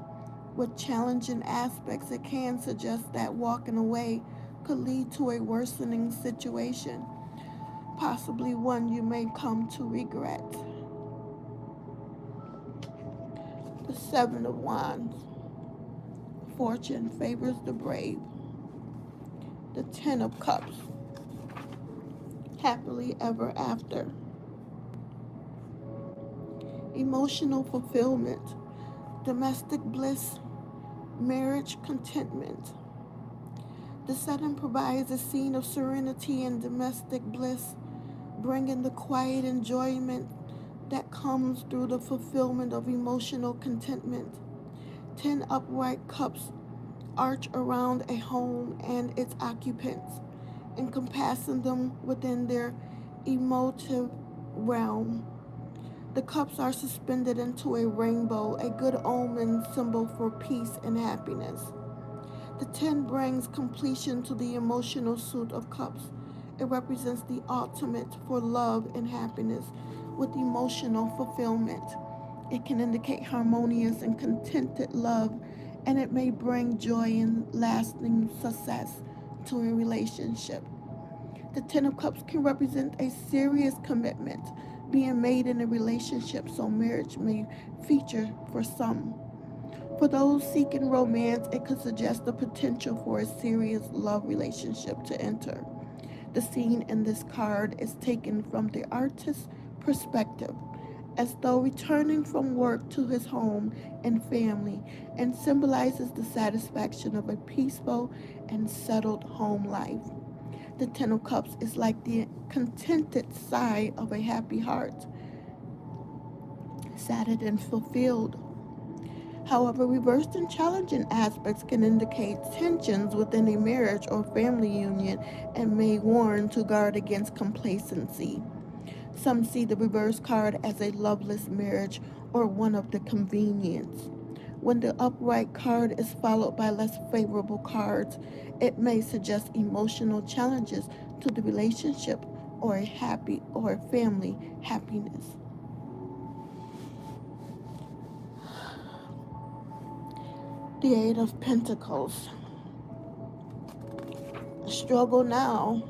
With challenging aspects, it can suggest that walking away could lead to a worsening situation, possibly one you may come to regret. The 7 of Wands. Fortune favors the brave. The 10 of Cups. Happily ever after. Emotional fulfillment. Domestic bliss. Marriage contentment. The 7 provides a scene of serenity and domestic bliss, bringing the quiet enjoyment that comes through the fulfillment of emotional contentment. 10 upright cups arch around a home and its occupants, encompassing them within their emotive realm. The cups are suspended into a rainbow, a good omen symbol for peace and happiness. The 10 brings completion to the emotional suit of cups. It represents the ultimate for love and happiness with emotional fulfillment. It can indicate harmonious and contented love, and it may bring joy and lasting success to a relationship. The 10 of Cups can represent a serious commitment being made in a relationship, so marriage may feature for some. For those seeking romance, it could suggest the potential for a serious love relationship to enter. The scene in this card is taken from the artist's perspective, as though returning from work to his home and family, and symbolizes the satisfaction of a peaceful and settled home life. The 10 of Cups is like the contented sigh of a happy heart, sated and fulfilled. However, reversed and challenging aspects can indicate tensions within a marriage or family union and may warn to guard against complacency. Some see the reverse card as a loveless marriage or one of the convenience. When the upright card is followed by less favorable cards, it may suggest emotional challenges to the relationship or a happy or family happiness. The 8 of Pentacles. Struggle now,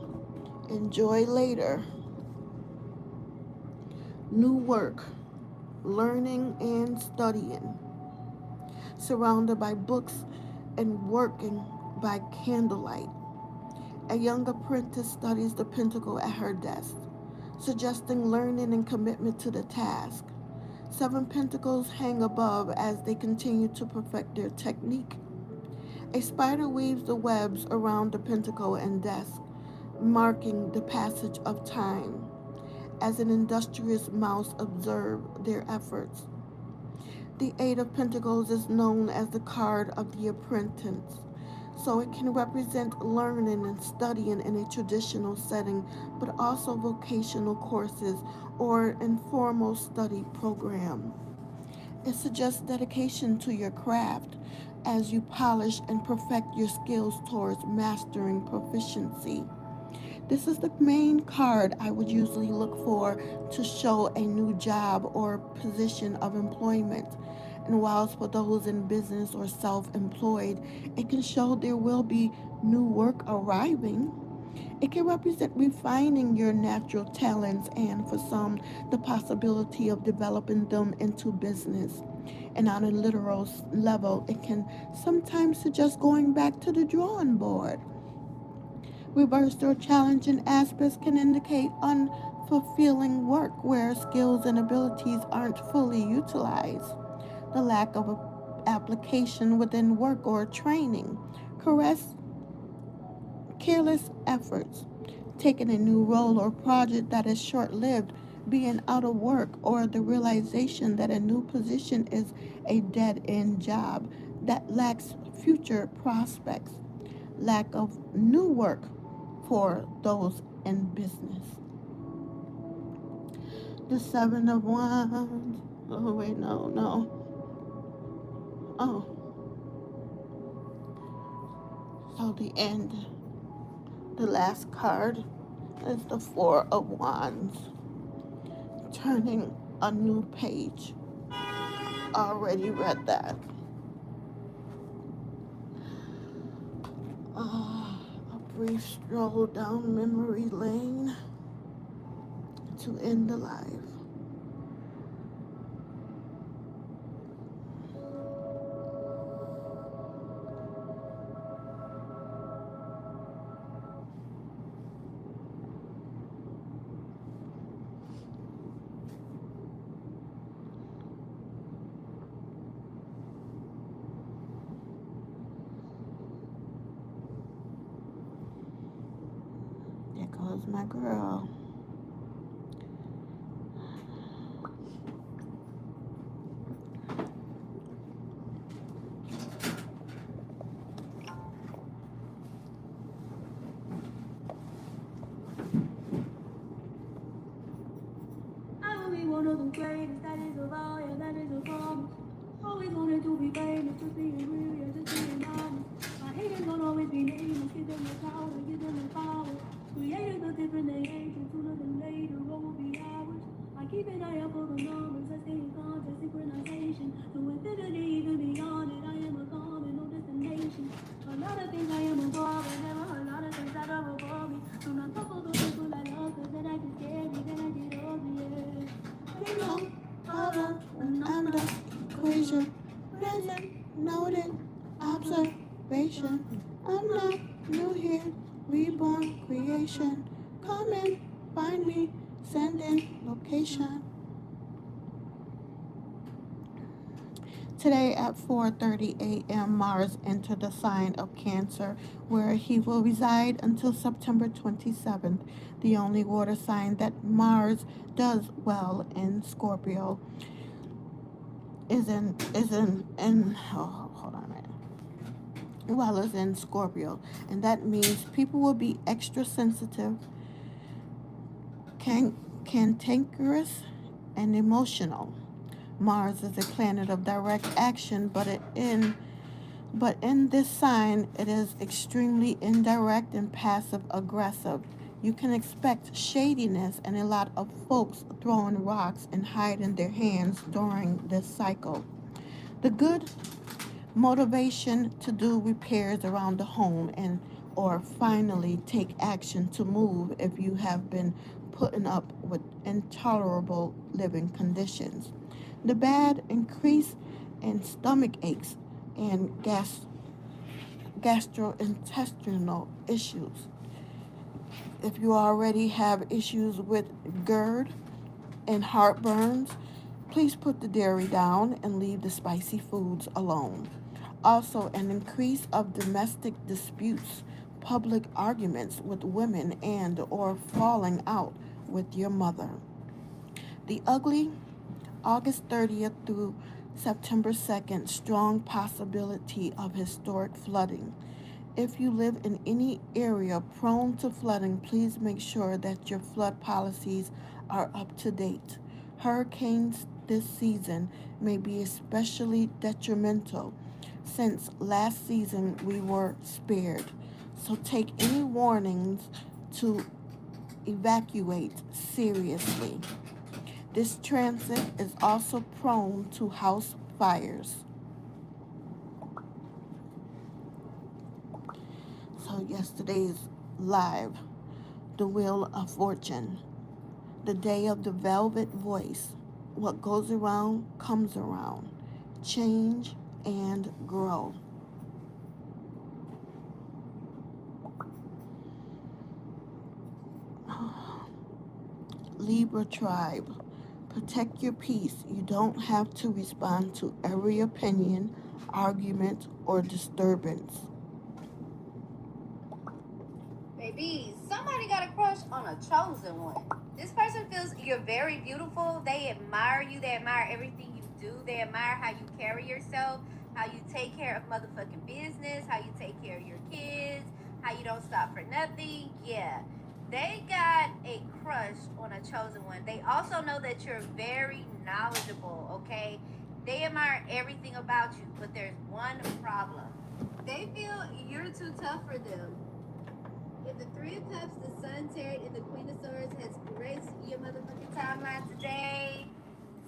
enjoy later. New work, learning and studying. Surrounded by books and working by candlelight. A young apprentice studies the pentacle at her desk, suggesting learning and commitment to the task. Seven pentacles hang above as they continue to perfect their technique. A spider weaves the webs around the pentacle and desk, marking the passage of time as an industrious mouse observes their efforts. The Eight of Pentacles is known as the card of the apprentice, so it can represent learning and studying in a traditional setting, but also vocational courses or informal study program. It suggests dedication to your craft as you polish and perfect your skills towards mastering proficiency. This is the main card I would usually look for to show a new job or position of employment. And whilst for those in business or self employed, it can show there will be new work arriving. It can represent refining your natural talents and, for some, the possibility of developing them into business. And on a literal level, it can sometimes suggest going back to the drawing board. Reversed or challenging aspects can indicate unfulfilling work where skills and abilities aren't fully utilized. The lack of application within work or training. Careless efforts. Taking a new role or project that is short lived, being out of work, or the realization that a new position is a dead end job that lacks future prospects. Lack of new work for those in business. The Seven of Wands. Oh, wait, no, no. Oh, so the end. The last card is the Four of Wands. Turning a new page. Already read that. A brief stroll down memory lane to end the life. There goes my girl. I will be one of the greatest, that is a vow, yeah, that is a promise. Always wanted to be famous, just being real, yeah, just being honest. My haters don't always be nameless, give them the power, give them the power. Creators are different, they angels, sooner than later, what will be ours? I keep an eye out for the numbers, I stay in contact, synchronization. To infinity, even beyond it, I am a common, no destination. A lot of things I am above, and there are a lot of things that are above me. Do not talk for those people I love, cause then I get scary, then I get ugly, yeah. They know, Power when I'm the equation. Present, noted, observation. I'm not new here, reborn creation. Come in, find me, send in location. Today at 4:30 a.m., Mars entered the sign of Cancer, where he will reside until September 27th. The only water sign that Mars does well in Scorpio hold on a minute. Well, is in Scorpio, and that means people will be extra sensitive, cantankerous, and emotional. Mars is a planet of direct action, but in this sign, it is extremely indirect and passive aggressive. You can expect shadiness and a lot of folks throwing rocks and hiding their hands during this cycle. The good motivation to do repairs around the home and or finally take action to move if you have been putting up with intolerable living conditions. The bad increase in stomach aches and gastrointestinal issues. If you already have issues with GERD and heartburns, Please put the dairy down and leave the spicy foods alone. Also, an increase of domestic disputes, public arguments with women and or falling out with your mother. The ugly, August 30th through September 2nd, strong possibility of historic flooding. If you live in any area prone to flooding, please make sure that your flood policies are up to date. Hurricanes this season may be especially detrimental since last season we were spared. So take any warnings to evacuate seriously. This transit is also prone to house fires. So yesterday's live, the Wheel of Fortune, the day of the velvet voice. What goes around comes around. Change and grow. Libra tribe, protect your peace. You don't have to respond to every opinion, argument, or disturbance. Baby, somebody got a crush on a chosen one. This person feels you're very beautiful. They admire you. They admire everything you do. They admire how you carry yourself, how you take care of motherfucking business, how you take care of your kids, how you don't stop for nothing. Yeah. They got a crush on a chosen one. They also know that you're very knowledgeable, okay? They admire everything about you, but there's one problem. They feel you're too tough for them. In the Three of Cups, the Sun, Tarot, and the Queen of Swords has graced your motherfucking timeline today.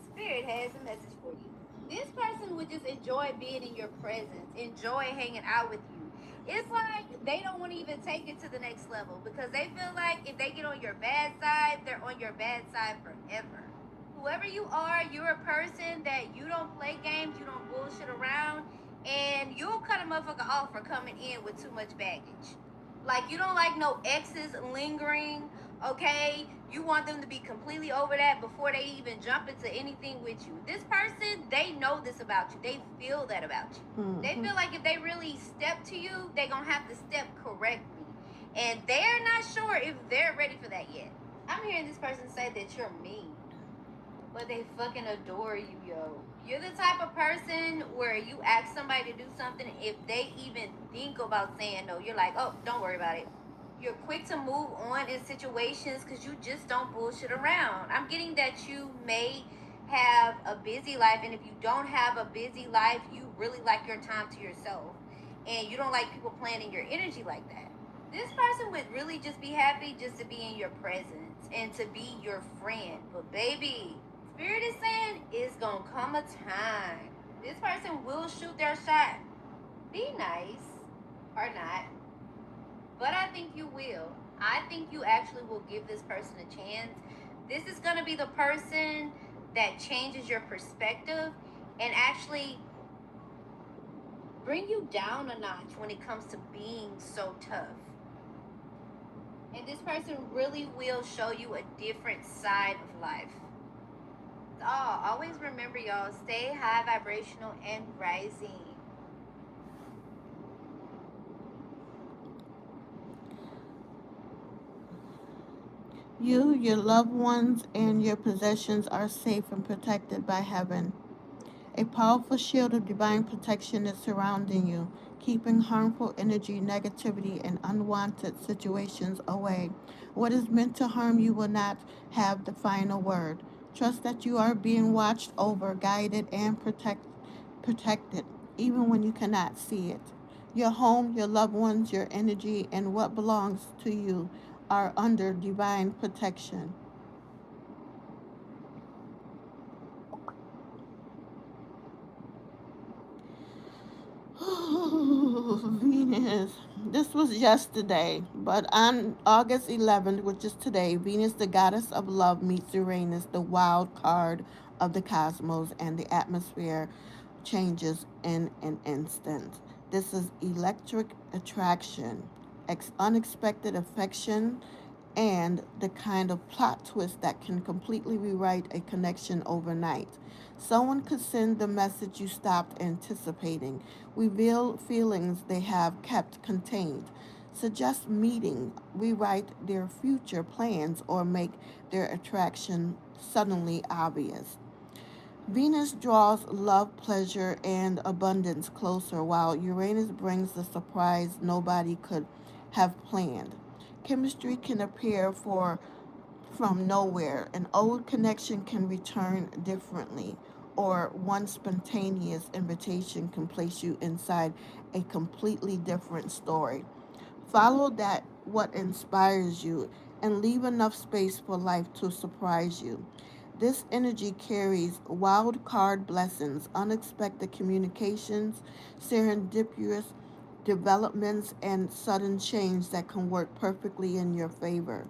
Spirit has a message for you. This person would just enjoy being in your presence, enjoy hanging out with you. It's like they don't want to even take it to the next level because they feel like if they get on your bad side, they're on your bad side forever. Whoever you are, you're a person that you don't play games, you don't bullshit around, and you'll cut a motherfucker off for coming in with too much baggage. Like, you don't like no exes lingering, okay? You want them to be completely over that before they even jump into anything with you. This person, they know this about you. They feel that about you. Mm-hmm. They feel like if they really step to you, they're gonna have to step correctly. And they're not sure if they're ready for that yet. I'm hearing this person say that you're mean, but they fucking adore you, yo. You're the type of person where you ask somebody to do something, if they even think about saying no, you're like, oh, don't worry about it. You're quick to move on in situations because you just don't bullshit around. I'm getting that you may have a busy life, and if you don't have a busy life, you really like your time to yourself. And you don't like people planning your energy like that. This person would really just be happy just to be in your presence and to be your friend. But baby, Spirit is saying it's gonna come a time. This person will shoot their shot. Be nice or not, but I think you will. I think you actually will give this person a chance. This is gonna be the person that changes your perspective and actually bring you down a notch when it comes to being so tough. And this person really will show you a different side of life. Always remember, y'all, stay high vibrational and rising. You, your loved ones, and your possessions are safe and protected by heaven. A powerful shield of divine protection is surrounding you, keeping harmful energy, negativity, and unwanted situations away. What is meant to harm you will not have the final word. Trust that you are being watched over, guided, and protected, even when you cannot see it. Your home, your loved ones, your energy, and what belongs to you are under divine protection. Venus. This was yesterday, but on August 11th, which is today, Venus, the goddess of love, meets Uranus, the wild card of the cosmos, and the atmosphere changes in an instant. This is electric attraction, unexpected affection, and the kind of plot twist that can completely rewrite a connection overnight. Someone could send the message you stopped anticipating, reveal feelings they have kept contained, suggest meeting, rewrite their future plans, or make their attraction suddenly obvious. Venus draws love, pleasure, and abundance closer, while Uranus brings the surprise nobody could have planned. Chemistry can appear from nowhere. An old connection can return differently, or one spontaneous invitation can place you inside a completely different story. Follow that what inspires you and leave enough space for life to surprise you. This energy carries wild card blessings, unexpected communications, serendipitous developments, and sudden change that can work perfectly in your favor.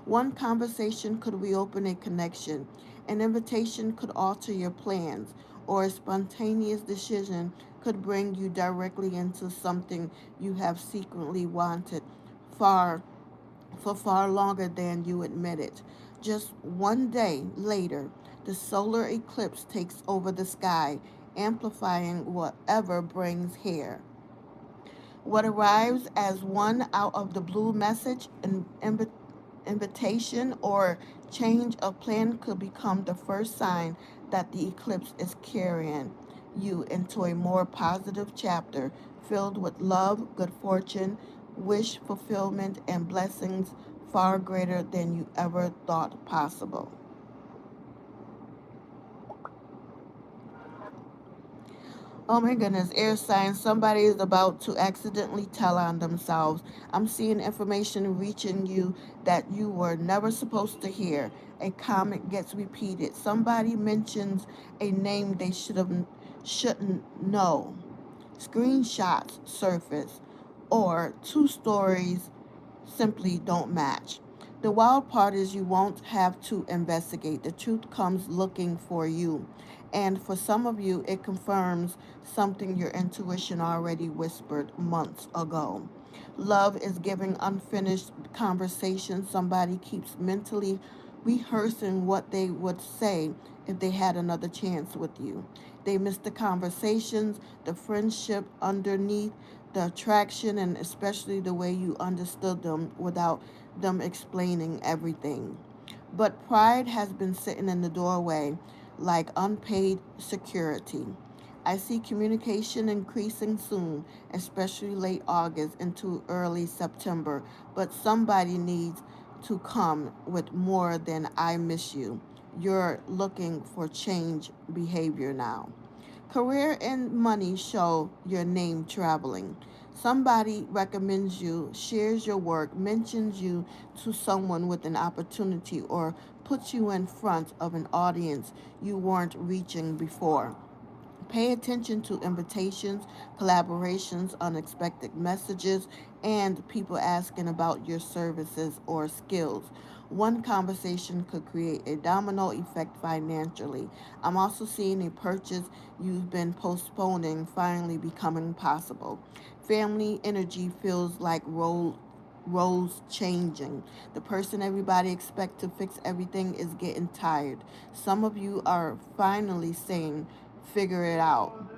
One conversation could reopen a connection, an invitation could alter your plans, or a spontaneous decision could bring you directly into something you have secretly wanted far for far longer than you admitted. Just one day later, the solar eclipse takes over the sky, amplifying whatever brings here. What arrives as one out of the blue message, an invitation, or change of plan could become the first sign that the eclipse is carrying you into a more positive chapter filled with love, good fortune, wish fulfillment, and blessings far greater than you ever thought possible. Oh my goodness, air signs. Somebody is about to accidentally tell on themselves. I'm seeing information reaching you that you were never supposed to hear. A comment gets repeated. Somebody mentions a name they shouldn't know. Screenshots surface, or two stories simply don't match. The wild part is you won't have to investigate. The truth comes looking for you. And for some of you, it confirms something your intuition already whispered months ago. Love is giving unfinished conversation. Somebody keeps mentally rehearsing what they would say if they had another chance with you. They miss the conversations, the friendship underneath, the attraction, and especially the way you understood them without them explaining everything. But pride has been sitting in the doorway like unpaid security. I see communication increasing soon, especially late August into early September, but somebody needs to come with more than I miss you. You're looking for change behavior now. Career and money show your name traveling. Somebody recommends you, shares your work, mentions you to someone with an opportunity, or puts you in front of an audience you weren't reaching before. Pay attention to invitations, collaborations, unexpected messages, and people asking about your services or skills. One conversation could create a domino effect financially. I'm also seeing a purchase you've been postponing finally becoming possible. Family energy feels like roles changing. The person everybody expects to fix everything is getting tired. Some of you are finally saying, figure it out.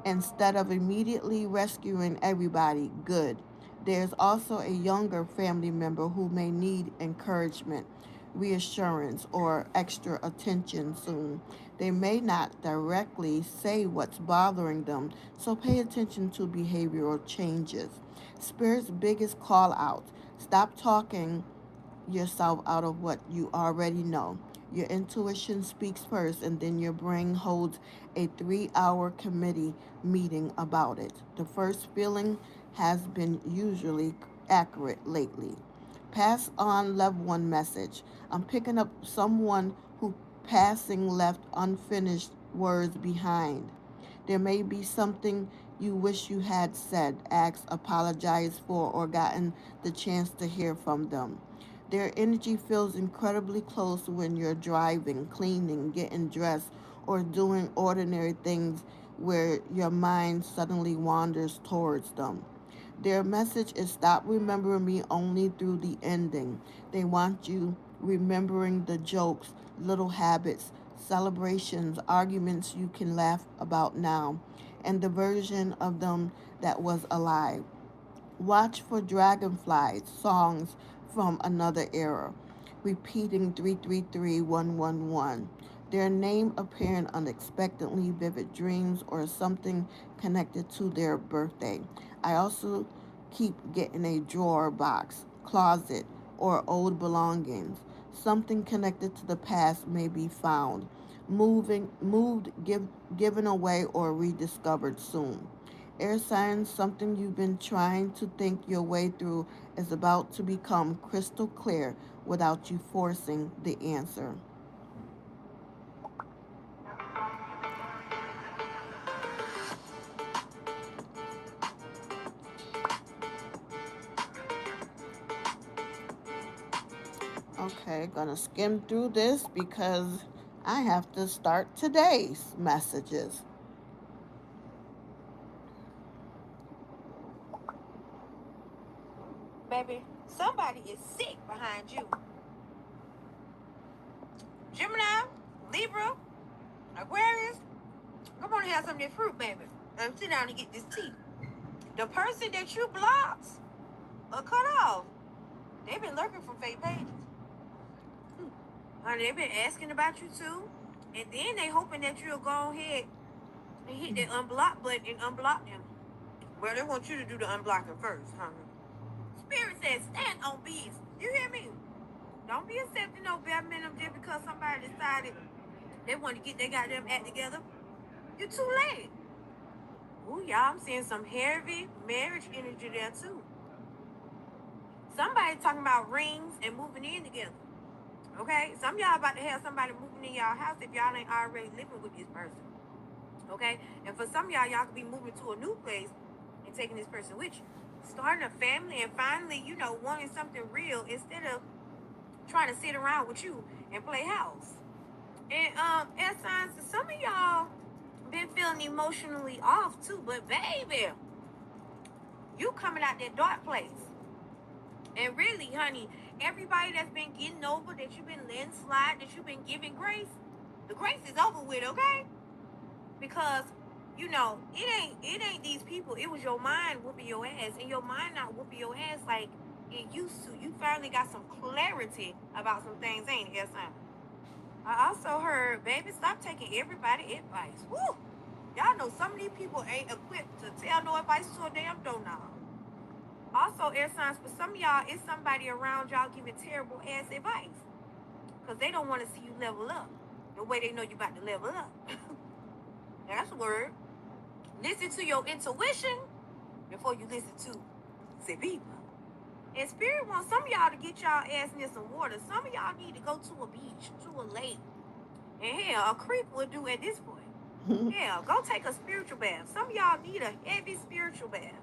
Instead of immediately rescuing everybody, good. There's also a younger family member who may need encouragement, reassurance, or extra attention soon. They may not directly say what's bothering them, so pay attention to behavioral changes. Spirit's biggest call out: stop talking yourself out of what you already know. Your intuition speaks first, and then your brain holds a 3 hour committee meeting about it. The first feeling has been usually accurate lately. Pass on loved one message. I'm picking up someone who passing left unfinished words behind. There may be something you wish you had said, asked, apologized for, or gotten the chance to hear from them. Their energy feels incredibly close when you're driving, cleaning, getting dressed, or doing ordinary things where your mind suddenly wanders towards them. Their message is stop remembering me only through the ending. They want you remembering the jokes, little habits, celebrations, arguments you can laugh about now, and the version of them that was alive. Watch for dragonflies, songs from another era, repeating 333111. Their name appearing unexpectedly, vivid dreams, or something connected to their birthday. I also keep getting a drawer box, closet, or old belongings. Something connected to the past may be found, given away, or rediscovered soon. Air signs, something you've been trying to think your way through, is about to become crystal clear without you forcing the answer. Okay, gonna skim through this because I have to start today's messages. Baby, somebody is sick behind you. Gemini, Libra, Aquarius, come on and have some of this fruit, baby. And sit down and get this tea. The person that you blocked or cut off, they've been lurking from fake pages. Honey, they've been asking about you too. And then they hoping that you'll go ahead and hit that unblock button and unblock them. Well, they want you to do the unblocking first, honey. Spirit says stand on business. You hear me? Don't be accepting no bare minimum just because somebody decided they want to get their goddamn act together. You're too late. Ooh, y'all, I'm seeing some heavy marriage energy there too. Somebody talking about rings and moving in together. Okay? Some of y'all about to have somebody moving in y'all house if y'all ain't already living with this person. Okay? And for some of y'all could be moving to a new place and taking this person with you. Starting a family and finally, wanting something real instead of trying to sit around with you and play house. And as signs, some of y'all been feeling emotionally off too, but baby, you coming out that dark place. And really, honey, everybody that's been getting over, that you've been letting slide, that you've been giving grace, the grace is over with, okay? Because it ain't these people. It was your mind whooping your ass, and your mind not whooping your ass like it used to. You finally got some clarity about some things, ain't it, son? I also heard, baby, stop taking everybody advice. Woo! Y'all know some of these people ain't equipped to tell no advice to a damn doorknob. Also, air signs, for some of y'all, it's somebody around y'all giving terrible ass advice. Because they don't want to see you level up the way they know you about to level up. That's a word. Listen to your intuition before you listen to the people. And Spirit wants some of y'all to get y'all ass near some water. Some of y'all need to go to a beach, to a lake. And hell, a creek will do at this point. Yeah, go take a spiritual bath. Some of y'all need a heavy spiritual bath.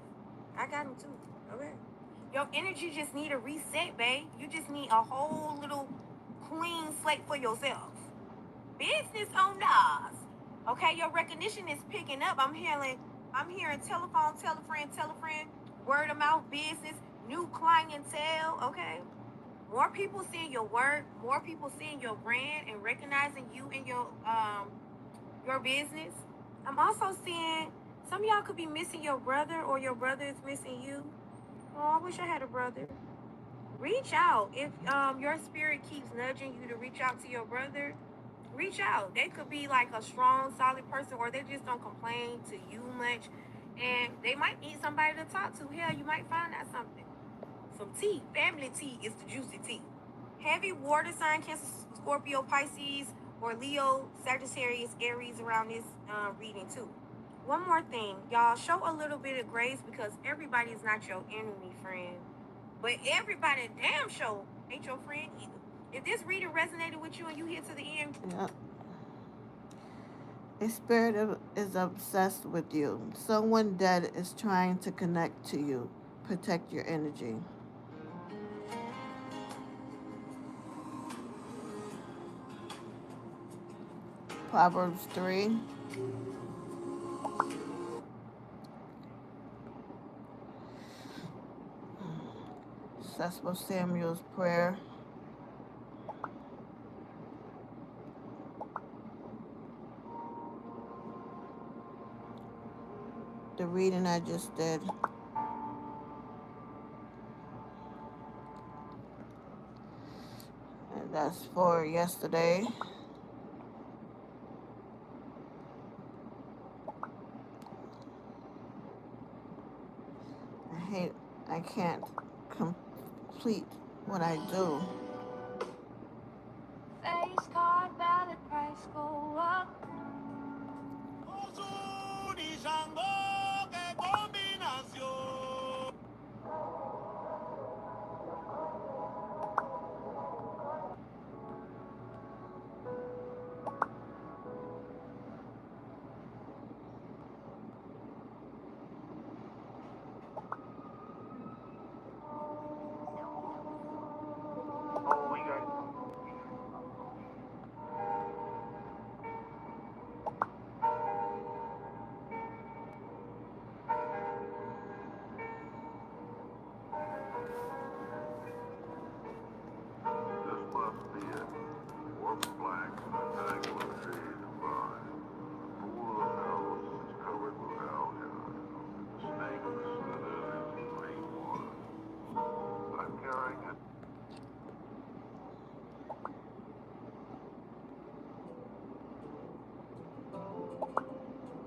I got them too. Okay. Your energy just need a reset, babe. You just need a whole little clean slate for yourself. Business on Nas. Okay, your recognition is picking up. I'm hearing telephone, tell a friend, word of mouth business, new clientele. Okay. More people seeing your work, more people seeing your brand and recognizing you and your business. I'm also seeing some of y'all could be missing your brother or your brother is missing you. Oh, I wish I had a brother. Reach out. If your spirit keeps nudging you to reach out to your brother, reach out. They could be like a strong, solid person, or they just don't complain to you much. And they might need somebody to talk to. Hell, you might find out something. Some tea. Family tea is the juicy tea. Heavy water sign, Cancer, Scorpio, Pisces, or Leo, Sagittarius, Aries around this reading too. One more thing, y'all, show a little bit of grace because everybody is not your enemy, friend. But everybody damn sure ain't your friend either. If this reading resonated with you and you here to the end, Yep. A spirit is obsessed with you. Someone dead is trying to connect to you. Protect your energy. Proverbs 3. Accessible Samuel's prayer. The reading I just did. And that's for yesterday. I can't complete what I do. Face card, ballot price go up.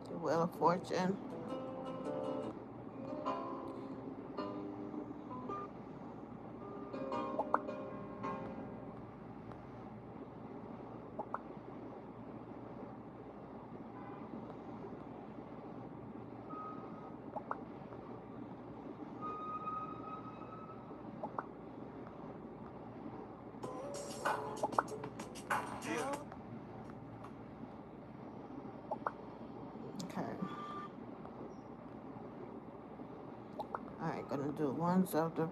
The Wheel of Fortune. Okay. Alright, gonna do ones of the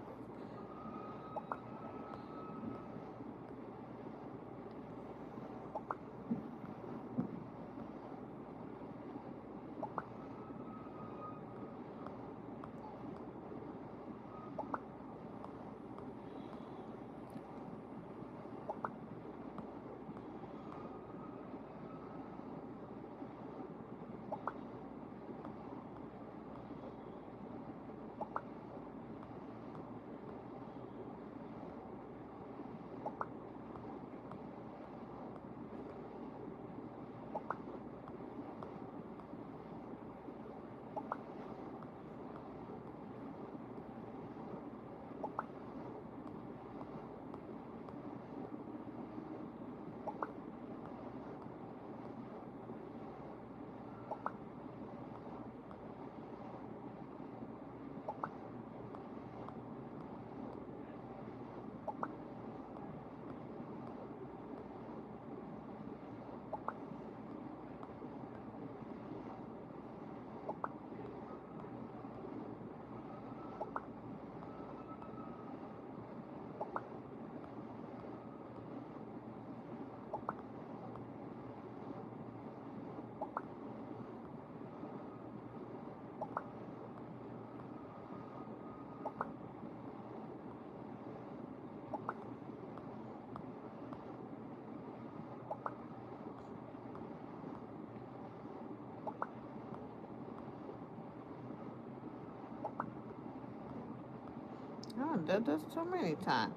I did this too many times.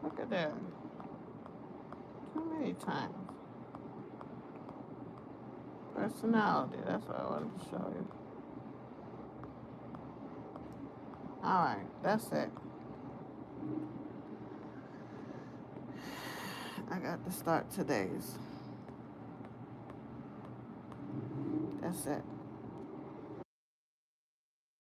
Look at that. Too many times. Personality, that's what I wanted to show you. Alright, that's it. I got to start today's. That's it.